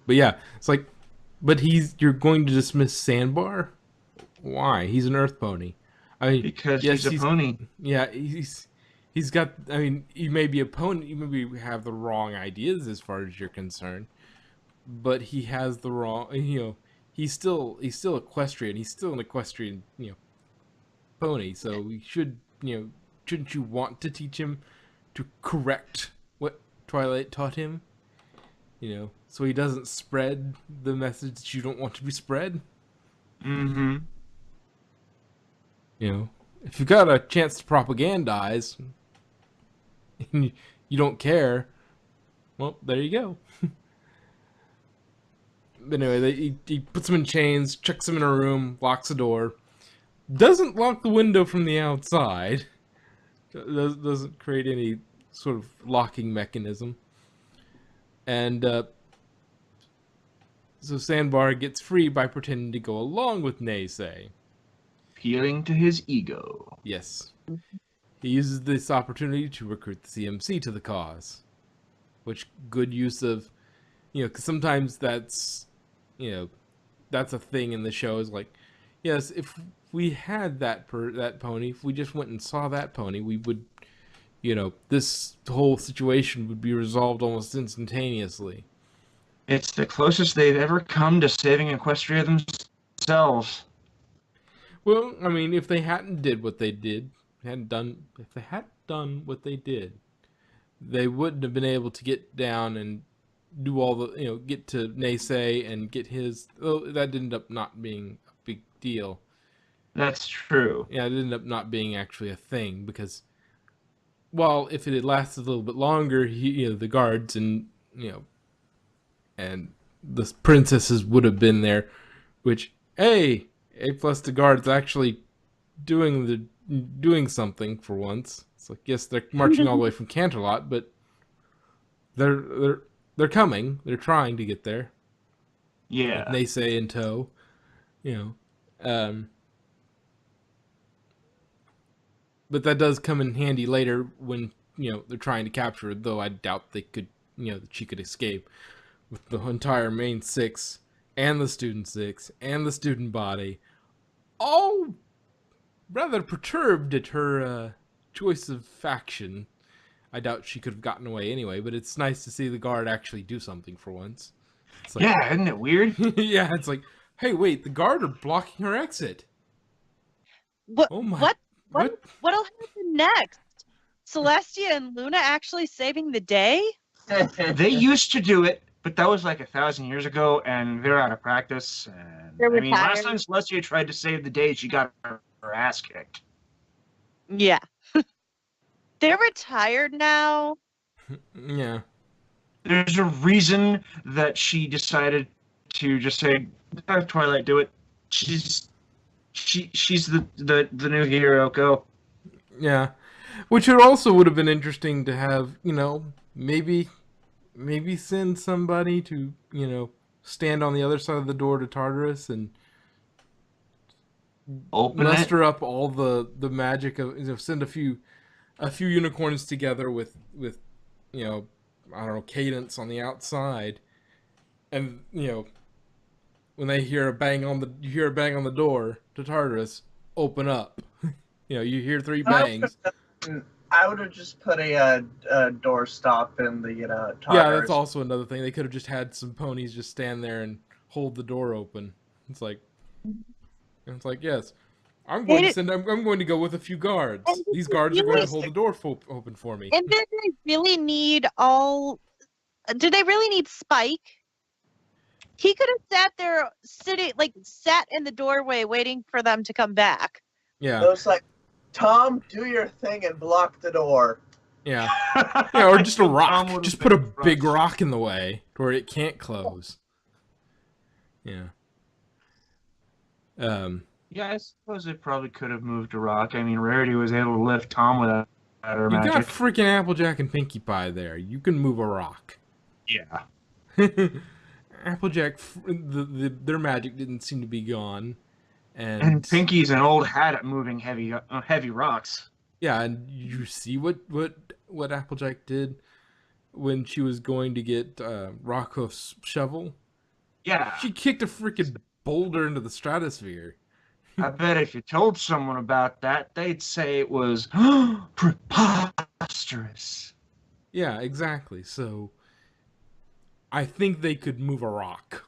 [SPEAKER 1] But yeah, it's like, but you're going to dismiss Sandbar? Why? He's an Earth pony. I mean,
[SPEAKER 4] Because
[SPEAKER 1] yes,
[SPEAKER 4] he's a pony.
[SPEAKER 1] Yeah, he's got. I mean, he may be a pony. You maybe have the wrong ideas as far as you're concerned, but he has the wrong. You know, he's still equestrian. He's still an equestrian. You know, pony. So we should. You know, shouldn't you want to teach him to correct what Twilight taught him? You know, so he doesn't spread the message that you don't want to be spread.
[SPEAKER 4] Mm-hmm.
[SPEAKER 1] You know, if you got a chance to propagandize and you don't care, well, there you go. But anyway, he puts them in chains, chucks them in a room, locks the door, doesn't lock the window from the outside, doesn't create any sort of locking mechanism. And so Sandbar gets free by pretending to go along with Nase.
[SPEAKER 4] Appealing to his ego.
[SPEAKER 1] Yes. He uses this opportunity to recruit the CMC to the cause. Which, good use of, you know, because sometimes that's, you know, that's a thing in the show, is like, yes, if we had that pony, if we just went and saw that pony, we would, you know, this whole situation would be resolved almost instantaneously.
[SPEAKER 4] It's the closest they've ever come to saving Equestria themselves.
[SPEAKER 1] Well, I mean, if they hadn't did what they did, if they hadn't done what they did, they wouldn't have been able to get down and do all the, you know, get to Nase and get his. Oh, that ended up not being a big deal.
[SPEAKER 4] That's true.
[SPEAKER 1] Yeah, it ended up not being actually a thing because, well, if it had lasted a little bit longer, you know, the guards and, you know, and the princesses would have been there, which, hey, A+ the guards actually doing something for once. It's like, yes, they're marching all the way from Canterlot, but they're coming. They're trying to get there.
[SPEAKER 4] Yeah.
[SPEAKER 1] With Nase in tow, you know. But that does come in handy later when, you know, they're trying to capture her, though I doubt they could, you know, that she could escape with the entire main 6 and the student 6 and the student body all rather perturbed at her choice of faction. I doubt she could have gotten away anyway, but it's nice to see the guard actually do something for once. It's like,
[SPEAKER 4] yeah, isn't it weird?
[SPEAKER 1] yeah, it's like, hey, wait, the guard are blocking her exit.
[SPEAKER 3] What?
[SPEAKER 1] Oh my!
[SPEAKER 3] What'll happen next? Celestia and Luna actually saving the day?
[SPEAKER 4] They used to do it, but that was like 1,000 years ago, and they're out of practice. And
[SPEAKER 3] They're
[SPEAKER 4] I mean, last
[SPEAKER 3] retired.
[SPEAKER 4] time Celestia tried to save the day, she got her ass kicked.
[SPEAKER 3] Yeah. They're retired now.
[SPEAKER 1] Yeah.
[SPEAKER 4] There's a reason that she decided to just say, "Have Twilight do it." She's the new hero. Go.
[SPEAKER 1] Yeah, which would have been interesting to have. Maybe send somebody to stand on the other side of the door to Tartarus and
[SPEAKER 4] Open it.
[SPEAKER 1] muster up all the magic of send a few unicorns together with I don't know, cadence on the outside, and when they hear a bang on the door to Tartarus, open up. You hear 3 bangs.
[SPEAKER 2] I would have just put a door stop in the
[SPEAKER 1] Yeah,
[SPEAKER 2] Tartarus.
[SPEAKER 1] that's also another thing. They could have just had some ponies just stand there and hold the door open. It's like yes, I'm going to go with a few guards.
[SPEAKER 3] And
[SPEAKER 1] These guards are going to hold
[SPEAKER 2] realistic.
[SPEAKER 1] the door open for me.
[SPEAKER 3] And did they really need do they really need Spike? He could have sat there sat in the doorway waiting for them to come back.
[SPEAKER 1] Yeah.
[SPEAKER 2] So it's like, Tom, do your thing and block the door.
[SPEAKER 1] Yeah. Yeah, or just a
[SPEAKER 4] Tom
[SPEAKER 1] rock.
[SPEAKER 4] would've
[SPEAKER 1] Just
[SPEAKER 4] been
[SPEAKER 1] put a
[SPEAKER 4] rough.
[SPEAKER 1] big rock in the way to where it can't close. Yeah.
[SPEAKER 4] Yeah, I suppose it probably could have moved a rock. I mean, Rarity was able to lift Tom without her
[SPEAKER 1] You got
[SPEAKER 4] magic.
[SPEAKER 1] freaking Applejack and Pinkie Pie there. You can move a rock.
[SPEAKER 4] Yeah.
[SPEAKER 1] Applejack, their magic didn't seem to be gone.
[SPEAKER 4] And Pinkie's an old hat at moving heavy rocks.
[SPEAKER 1] Yeah, and you see what Applejack did when she was going to get Rockhoof's shovel?
[SPEAKER 4] Yeah.
[SPEAKER 1] She kicked a freaking boulder into the stratosphere.
[SPEAKER 4] I bet if you told someone about that, they'd say it was preposterous.
[SPEAKER 1] Yeah, exactly. So I think they could move a rock.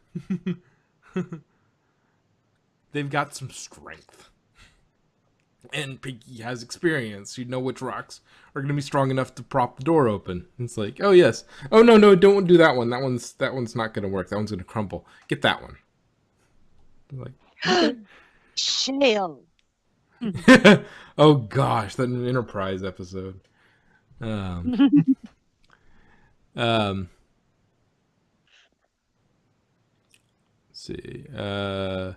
[SPEAKER 1] They've got some strength. And Pinkie has experience. You know which rocks are going to be strong enough to prop the door open. It's like, oh yes. Oh no, don't do that one. That one's not going to work. That one's going to crumple. Get that one. Like, okay.
[SPEAKER 3] Shale.
[SPEAKER 1] Oh gosh, that Enterprise episode. Let's see. Find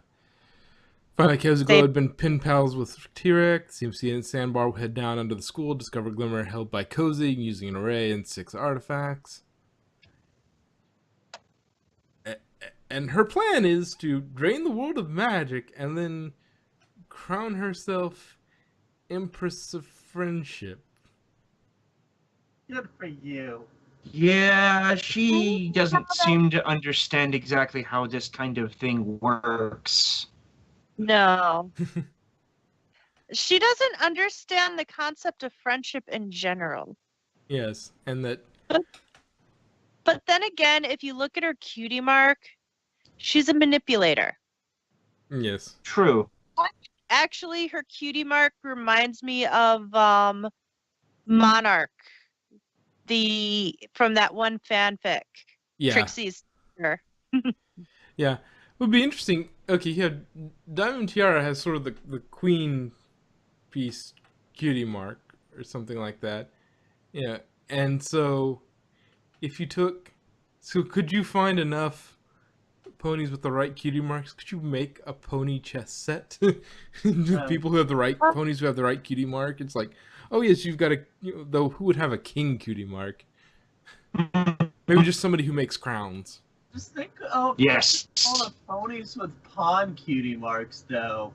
[SPEAKER 1] out Cozy Glow had been pen pals with T-Rex. CMC and Sandbar head down under the school, discover Glimmer held by Cozy using an array and 6 artifacts. And her plan is to drain the world of magic and then crown herself Empress of Friendship.
[SPEAKER 2] Good for you.
[SPEAKER 4] Yeah, she doesn't seem to understand exactly how this kind of thing works.
[SPEAKER 3] No. She doesn't understand the concept of friendship in general.
[SPEAKER 1] Yes, and that...
[SPEAKER 3] But then again, if you look at her cutie mark, she's a manipulator.
[SPEAKER 1] Yes.
[SPEAKER 4] True.
[SPEAKER 3] Actually, her cutie mark reminds me of Monarch, from that one fanfic.
[SPEAKER 1] Yeah.
[SPEAKER 3] Trixie's sister.
[SPEAKER 1] Yeah. It would be interesting. Okay, yeah, Diamond Tiara has sort of the queen piece cutie mark or something like that. Yeah. And so if you could you find enough ponies with the right cutie marks? Could you make a pony chess set? People who have the right ponies who have the right cutie mark. It's like, oh yes, you've got though who would have a king cutie mark? Maybe just somebody who makes crowns.
[SPEAKER 2] Just think of
[SPEAKER 4] Yes.
[SPEAKER 2] all the ponies with pawn cutie marks, though.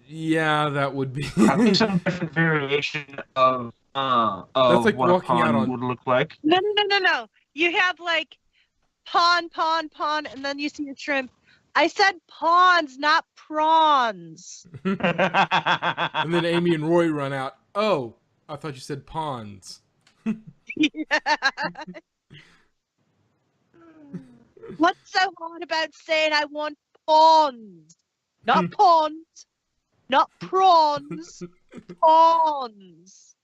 [SPEAKER 1] Yeah, that would be.
[SPEAKER 4] I think some different variation of
[SPEAKER 1] That's like
[SPEAKER 4] what
[SPEAKER 1] walking
[SPEAKER 4] a pawn
[SPEAKER 1] out on-
[SPEAKER 4] would look like.
[SPEAKER 3] No. You have like pawn, and then you see a shrimp. I said pawns, not prawns.
[SPEAKER 1] And then Amy and Roy run out. Oh, I thought you said pawns.
[SPEAKER 3] What's so hard about saying I want pawns? Not pawns, not prawns, pawns.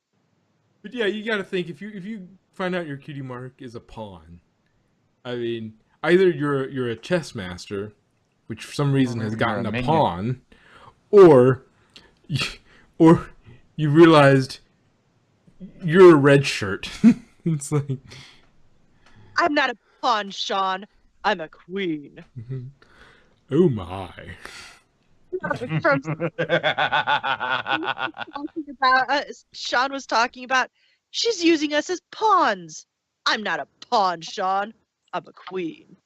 [SPEAKER 1] But yeah, you got to think if you find out your cutie mark is a pawn. I mean, either you're a chess master, which for some reason has gotten a pawn, or you realized you're a red shirt. It's like,
[SPEAKER 3] I'm not a pawn, Sean. I'm a queen.
[SPEAKER 1] oh my.
[SPEAKER 3] From talking about Sean was talking about she's using us as pawns. I'm not a pawn, Sean. I'm a queen.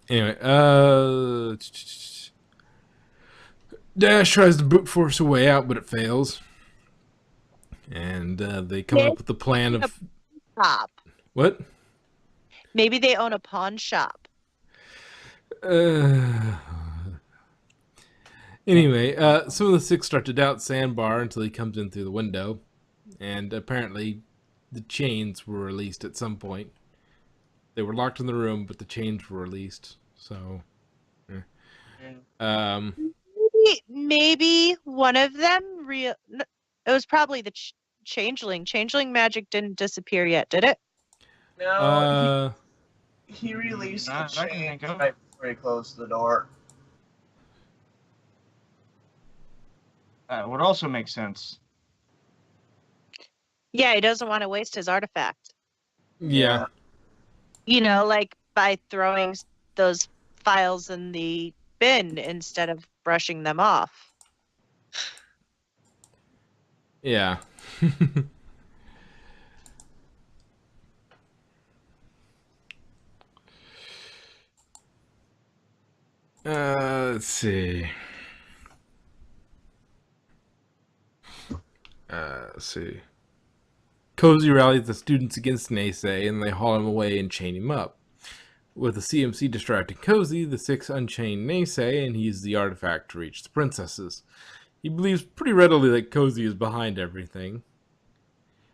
[SPEAKER 1] Anyway, Dash tries to brute force a way out, but it fails. And they come up with the plan of
[SPEAKER 3] Shop.
[SPEAKER 1] what?
[SPEAKER 3] Maybe they own a pawn shop.
[SPEAKER 1] Anyway, some of the six start to doubt Sandbar until he comes in through the window, and apparently the chains were released at some point. They were locked in the room, but the chains were released. So,
[SPEAKER 3] Maybe one of them it was probably the changeling. Changeling magic didn't disappear yet, did it?
[SPEAKER 2] No, he released the
[SPEAKER 4] I can
[SPEAKER 2] chain
[SPEAKER 4] think of-
[SPEAKER 2] right before he closed the door.
[SPEAKER 4] Would also make sense.
[SPEAKER 3] Yeah, he doesn't want to waste his artifact.
[SPEAKER 1] yeah.
[SPEAKER 3] You know, like by throwing those files in the bin instead of brushing them off.
[SPEAKER 1] Yeah. Let's see. Let's see. Cozy rallies the students against Naysay, and they haul him away and chain him up. With the CMC distracting Cozy, the six unchain Naysay, and he uses the artifact to reach the princesses. He believes pretty readily that Cozy is behind everything.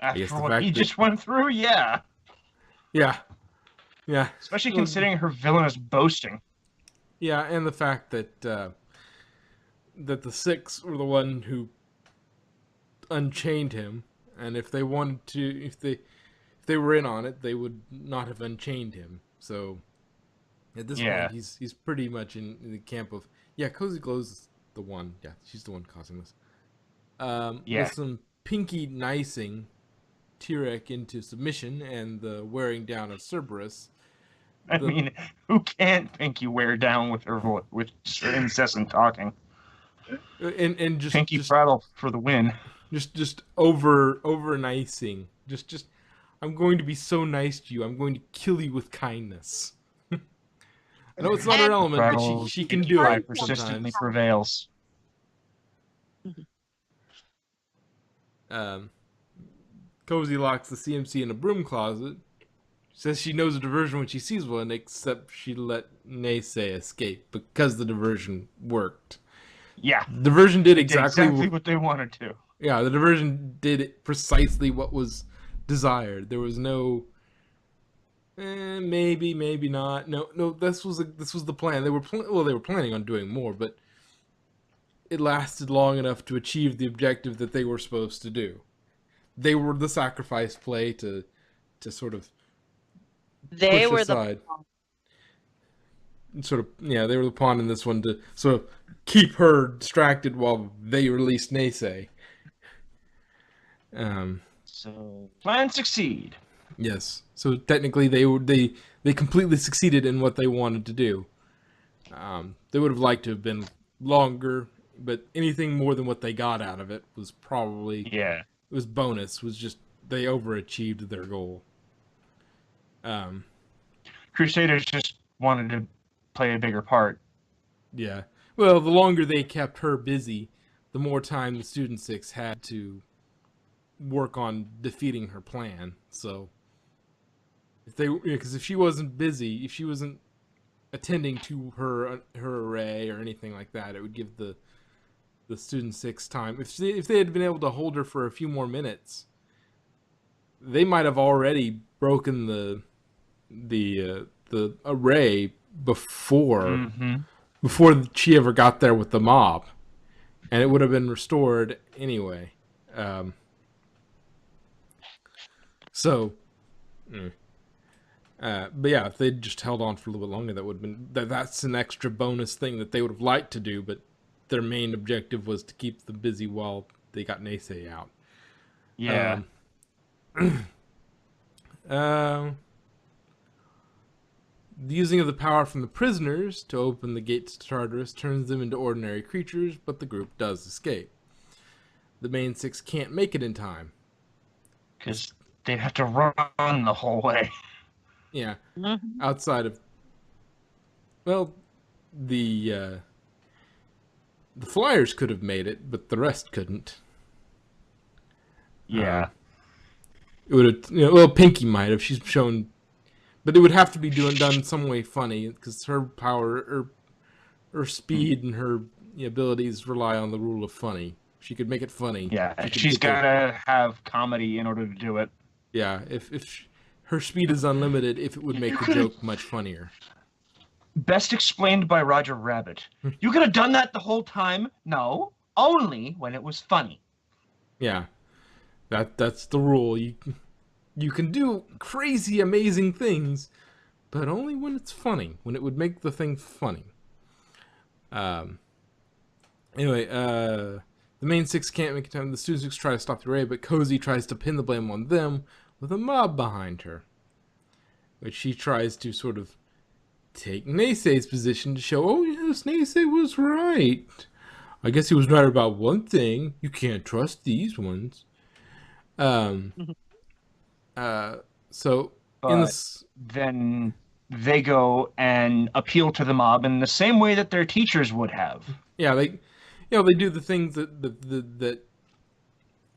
[SPEAKER 4] After what he just went through, yeah.
[SPEAKER 1] Yeah. Yeah.
[SPEAKER 4] Especially considering her villainous boasting.
[SPEAKER 1] Yeah, and the fact that that the six were the one who unchained him, and if they wanted to, if they were in on it, they would not have unchained him. So at this point, he's pretty much in the camp of Cozy Glow's the one. Yeah, she's the one causing this. With some pinky nicing Tyrek into submission and the wearing down of Cerberus.
[SPEAKER 4] I mean, who can't pinky wear down with her with incessant talking?
[SPEAKER 1] And just
[SPEAKER 4] pinky prattle for the win.
[SPEAKER 1] Just over nicing. Just I'm going to be so nice to you. I'm going to kill you with kindness. I know it's not her element, but she can do it.
[SPEAKER 4] Persistently prevails.
[SPEAKER 1] Cozy locks the CMC in a broom closet. Says she knows a diversion when she sees one, except she let Naysay escape because the diversion worked.
[SPEAKER 4] Yeah.
[SPEAKER 1] The diversion did exactly
[SPEAKER 4] what they wanted to.
[SPEAKER 1] Yeah, the diversion did precisely what was desired. There was no maybe not. No, this was the plan. They were planning on doing more, but it lasted long enough to achieve the objective that they were supposed to do. They were the sacrifice play to sort of
[SPEAKER 3] they were
[SPEAKER 1] aside. They were the pawn in this one to sort of keep her distracted while they released Naysay.
[SPEAKER 4] So plan succeed.
[SPEAKER 1] Yes. So technically, they completely succeeded in what they wanted to do. They would have liked to have been longer, but anything more than what they got out of it was probably it was bonus. Was just they overachieved their goal.
[SPEAKER 4] Crusaders just wanted to play a bigger part.
[SPEAKER 1] Yeah. Well, the longer they kept her busy, the more time the Student Six had to work on defeating her plan. So, because if she wasn't busy, if she wasn't attending to her array or anything like that, it would give the Student Six time. If they had been able to hold her for a few more minutes, they might have already broken the array before she ever got there with the mob, and it would have been restored anyway. But yeah, if they'd just held on for a little bit longer, that would have been that's an extra bonus thing that they would have liked to do, but their main objective was to keep them busy while they got Naysay out. The using of the power from the prisoners to open the gates to Tartarus turns them into ordinary creatures, but the group does escape. The main six can't make it in time.
[SPEAKER 4] Because they'd have to run the whole way.
[SPEAKER 1] Yeah,
[SPEAKER 3] Mhm.
[SPEAKER 1] outside of, well, the Flyers could have made it, but the rest couldn't.
[SPEAKER 4] Yeah.
[SPEAKER 1] It would have, well, Pinky might have. She's shown, but it would have to be done some way funny because her power, her speed, and her abilities rely on the rule of funny. She could make it funny.
[SPEAKER 4] Yeah,
[SPEAKER 1] She
[SPEAKER 4] she's
[SPEAKER 1] could get
[SPEAKER 4] got to have comedy in order to do it.
[SPEAKER 1] Yeah, if her speed is unlimited, if it would make the joke much funnier.
[SPEAKER 4] Best explained by Roger Rabbit. You could have done that the whole time? No, only when it was funny.
[SPEAKER 1] Yeah, that's the rule. You can do crazy, amazing things, but only when it's funny. When it would make the thing funny. Anyway, the main six can't make it time. The student six try to stop the raid, but Cozy tries to pin the blame on them with a mob behind her, which she tries to sort of take Naysay's position to show, oh yes, Naysay was right. I guess he was right about one thing. You can't trust these ones. So
[SPEAKER 4] But
[SPEAKER 1] in this,
[SPEAKER 4] then they go and appeal to the mob in the same way that their teachers would have.
[SPEAKER 1] yeah, they do the things that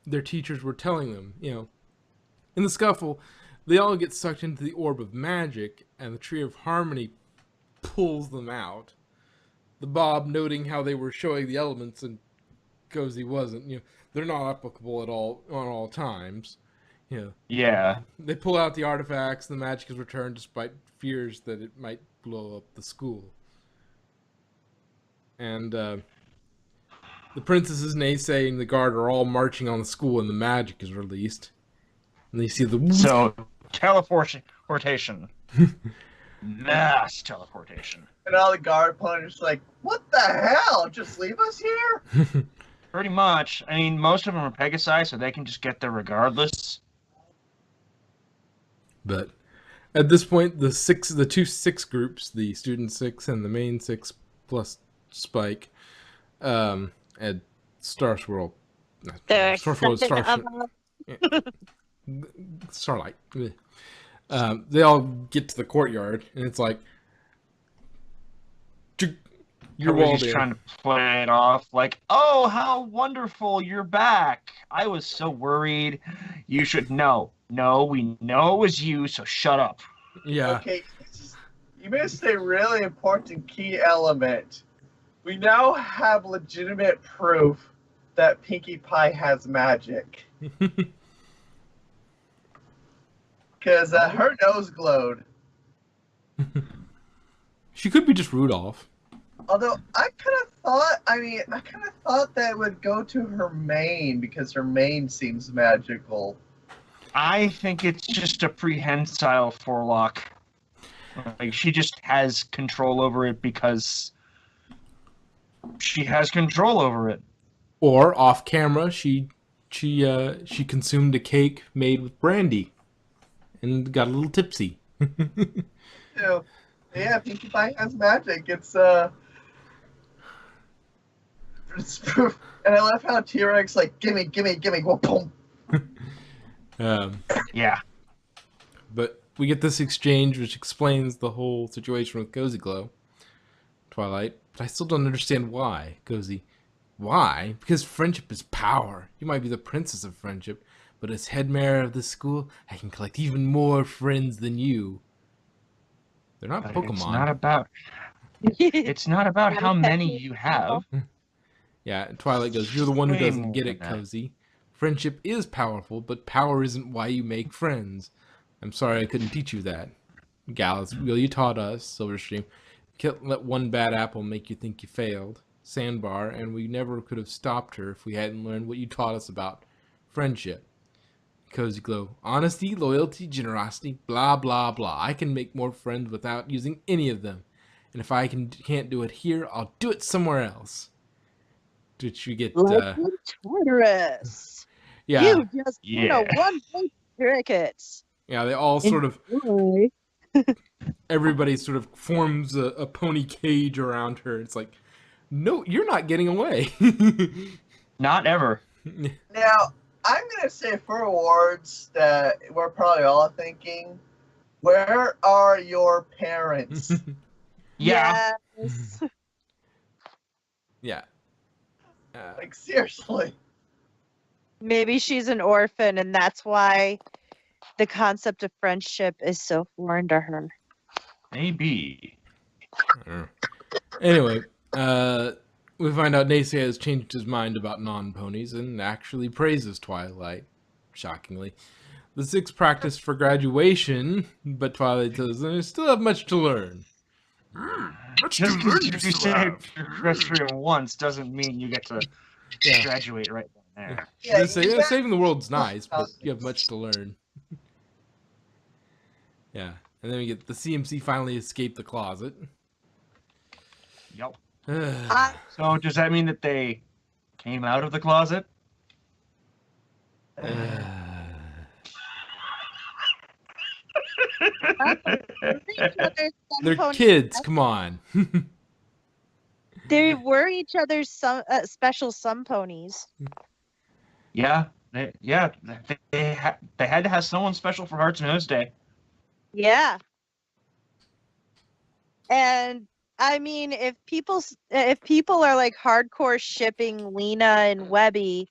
[SPEAKER 1] their teachers were telling them. In the scuffle, they all get sucked into the orb of magic, and the Tree of Harmony pulls them out. The Bob noting how they were showing the elements and Cozy wasn't. They're not applicable at all on all times.
[SPEAKER 4] Yeah.
[SPEAKER 1] They pull out the artifacts, and the magic is returned despite fears that it might blow up the school. And the princesses, Naysay, and the guard are all marching on the school, and the magic is released. And you see the
[SPEAKER 4] So, teleportation. Mass teleportation.
[SPEAKER 2] And all the guard ponies like, what the hell? Just leave us here?
[SPEAKER 4] Pretty much. I mean, most of them are Pegasi, so they can just get there regardless.
[SPEAKER 1] But at this point, the two six groups, the student six and the main six plus Spike, and Star Swirl,
[SPEAKER 3] There's
[SPEAKER 1] Star Swirl,
[SPEAKER 3] something about-
[SPEAKER 1] Starlight. They all get to the courtyard, and it's like, you're
[SPEAKER 4] Cozy's trying to play it off like, oh, how wonderful, you're back. I was so worried. You should know. No, we know it was you, so shut up.
[SPEAKER 1] Yeah.
[SPEAKER 2] Okay, you missed a really important key element. We now have legitimate proof that Pinkie Pie has magic. Because her nose glowed.
[SPEAKER 1] She could be just Rudolph.
[SPEAKER 2] Although I kind of thought that would go to her mane because her mane seems magical.
[SPEAKER 4] I think it's just a prehensile forelock. Like, she just has control over it because she has control over it.
[SPEAKER 1] Or off camera, she consumed a cake made with brandy and got a little tipsy.
[SPEAKER 2] Yeah, Pinkie Pie has magic. It's proof. And I love how T-Rex like, gimme, whoa, boom.
[SPEAKER 4] Yeah.
[SPEAKER 1] But we get this exchange which explains the whole situation with Cozy Glow, Twilight. But I still don't understand why, Cozy. Why? Because friendship is power. You might be the princess of friendship, but as head mayor of this school, I can collect even more friends than you. They're not
[SPEAKER 4] But
[SPEAKER 1] Pokemon.
[SPEAKER 4] It's not about how many you have.
[SPEAKER 1] Yeah, Twilight goes, you're the one who
[SPEAKER 4] Way
[SPEAKER 1] doesn't
[SPEAKER 4] more
[SPEAKER 1] get
[SPEAKER 4] than
[SPEAKER 1] it,
[SPEAKER 4] that.
[SPEAKER 1] Cozy. Friendship is powerful, but power isn't why you make friends. I'm sorry I couldn't teach you that. Gallus, well, you taught us, Silverstream. Can't let one bad apple make you think you failed. Sandbar, and we never could have stopped her if we hadn't learned what you taught us about friendship. Cozy Glow, honesty, loyalty, generosity, blah, blah, blah. I can make more friends without using any of them. And if I can't do it here, I'll do it somewhere else. Did we get,
[SPEAKER 3] Like in Tartarus.
[SPEAKER 1] yeah,
[SPEAKER 3] You just
[SPEAKER 4] Yeah.
[SPEAKER 3] one big crickets.
[SPEAKER 1] yeah, they all sort of,
[SPEAKER 3] Enjoy.
[SPEAKER 1] everybody sort of forms a pony cage around her. It's like, no, you're not getting away.
[SPEAKER 4] Not ever.
[SPEAKER 2] Now, I'm gonna say for awards that we're probably all thinking, where are your parents?
[SPEAKER 4] Yeah.
[SPEAKER 3] Yes.
[SPEAKER 1] Yeah.
[SPEAKER 2] Like, seriously.
[SPEAKER 3] Maybe she's an orphan, and that's why the concept of friendship is so foreign to her.
[SPEAKER 4] Maybe.
[SPEAKER 1] Anyway, we find out Nacia has changed his mind about non-ponies and actually praises Twilight. Shockingly. The six practice for graduation, but Twilight says they still have much to learn.
[SPEAKER 4] Just because you say restroom once doesn't mean you get to
[SPEAKER 1] Yeah.
[SPEAKER 4] graduate right there.
[SPEAKER 2] Yeah,
[SPEAKER 1] They say,
[SPEAKER 2] you
[SPEAKER 1] "Yeah,
[SPEAKER 2] got-
[SPEAKER 1] saving the world's nice, but you have much to learn." Yeah, and then we get the CMC finally escaped the closet.
[SPEAKER 4] Yep.
[SPEAKER 3] I-
[SPEAKER 4] So does that mean that they came out of the closet?
[SPEAKER 1] They're kids, come on.
[SPEAKER 3] They were each other's special some ponies.
[SPEAKER 4] Yeah. They had to have someone special for Hearts and Hose Day.
[SPEAKER 3] Yeah. And I mean, if people are like hardcore shipping Lena and Webby,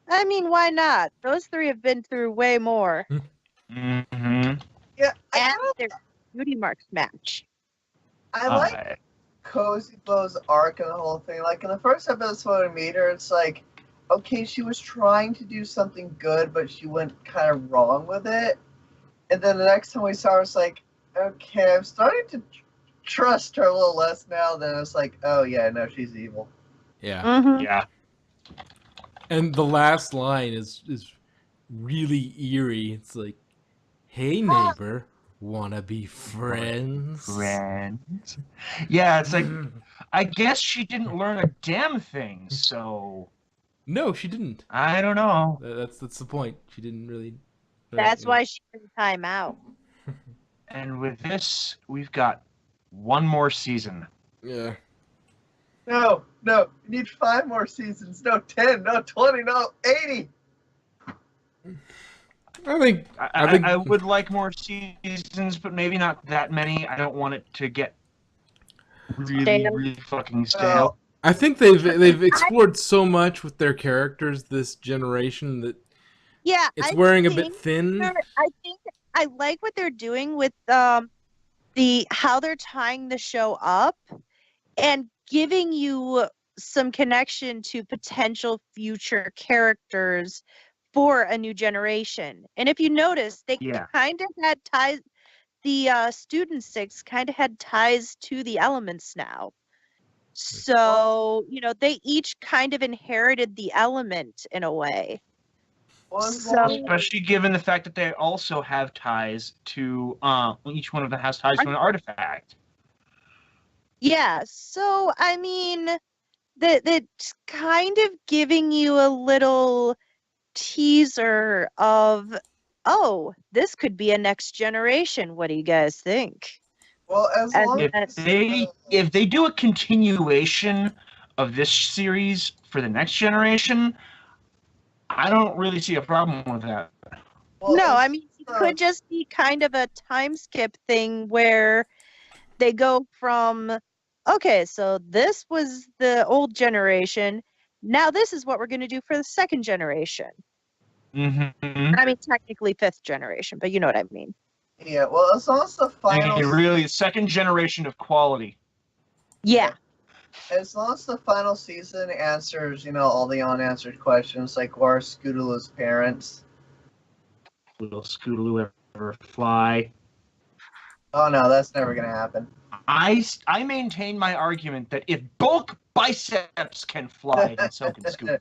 [SPEAKER 3] I mean, why not? Those three have been through way more.
[SPEAKER 4] Mm-hmm.
[SPEAKER 2] Yeah,
[SPEAKER 3] And their beauty marks match.
[SPEAKER 2] I like Cozy Glow's arc and the whole thing. Like, in the first episode we meet her, it's like, okay, she was trying to do something good, but she went kind of wrong with it. And then the next time we saw her, it's like, okay, I'm starting to trust her a little less now. Then it's like, oh yeah, no, she's evil.
[SPEAKER 1] Yeah.
[SPEAKER 3] Mhm.
[SPEAKER 4] Yeah.
[SPEAKER 1] And the last line is really eerie. It's like, "Hey neighbor, wanna be friends?"
[SPEAKER 4] Friends. Yeah, it's like, I guess she didn't learn a damn thing, so
[SPEAKER 1] No, she didn't.
[SPEAKER 4] I don't know.
[SPEAKER 1] That's the point. She didn't really.
[SPEAKER 3] That's why she took time out.
[SPEAKER 4] And with this, we've got one more season.
[SPEAKER 1] Yeah.
[SPEAKER 2] No, you need 5 more seasons. No, 10, no, 20, no, 80.
[SPEAKER 1] I think
[SPEAKER 4] I would like more seasons, but maybe not that many. I don't want it to get really fucking stale.
[SPEAKER 1] I think they've explored so much with their characters this generation that
[SPEAKER 3] Yeah,
[SPEAKER 1] it's
[SPEAKER 3] I
[SPEAKER 1] wearing a
[SPEAKER 3] think
[SPEAKER 1] bit thin.
[SPEAKER 3] I think I like what they're doing with how they're tying the show up and giving you some connection to potential future characters for a new generation. And if you notice, they kind of had ties. The student six kind of had ties to the elements now. So, they each kind of inherited the element in a way.
[SPEAKER 4] Especially given the fact that they also have ties to each one of them has ties to an artifact.
[SPEAKER 3] Yeah, so I mean that's kind of giving you a little teaser of, oh, this could be a next generation. What do you guys think?
[SPEAKER 2] Well, as long as
[SPEAKER 4] if they do a continuation of this series for the next generation, I don't really see a problem with that.
[SPEAKER 2] Well,
[SPEAKER 3] no, I mean, it could just be kind of a time skip thing where they go from, okay, so this was the old generation. Now this is what we're going to do for the second generation.
[SPEAKER 4] Mm-hmm.
[SPEAKER 3] I mean, technically fifth generation, but you know what I mean.
[SPEAKER 2] Yeah, well, as long as the final...
[SPEAKER 4] really, second generation of quality.
[SPEAKER 3] Yeah.
[SPEAKER 2] As long as the final season answers, all the unanswered questions, like, where are Scootaloo's parents?
[SPEAKER 4] Will Scootaloo ever fly?
[SPEAKER 2] Oh, no, that's never going to happen.
[SPEAKER 4] I maintain my argument that if bulk biceps can fly, then so can Scootaloo.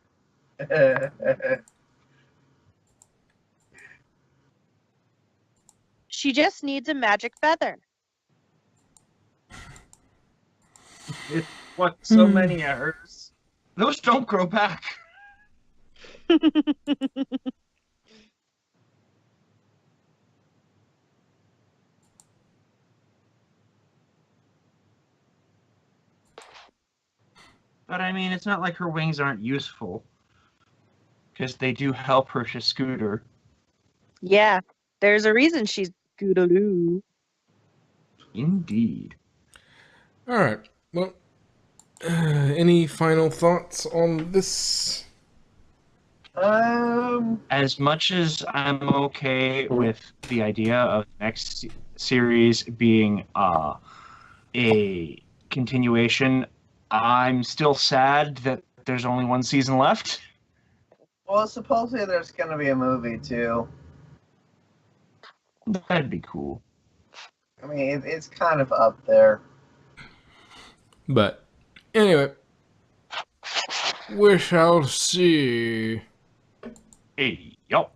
[SPEAKER 3] She just needs a magic feather.
[SPEAKER 4] It's what so many of hers. Those don't grow back. But I mean, it's not like her wings aren't useful. Because they do help her to scooter.
[SPEAKER 3] Yeah, there's a reason she's Goodaloo.
[SPEAKER 4] Indeed.
[SPEAKER 1] All right. Well, any final thoughts on this?
[SPEAKER 4] As much as I'm okay with the idea of the next series being a continuation, I'm still sad that there's only one season left.
[SPEAKER 2] Well, supposedly there's going to be a movie too.
[SPEAKER 4] That'd be cool.
[SPEAKER 2] I mean, it's kind of up there.
[SPEAKER 1] But anyway, we shall see.
[SPEAKER 4] Hey, yo.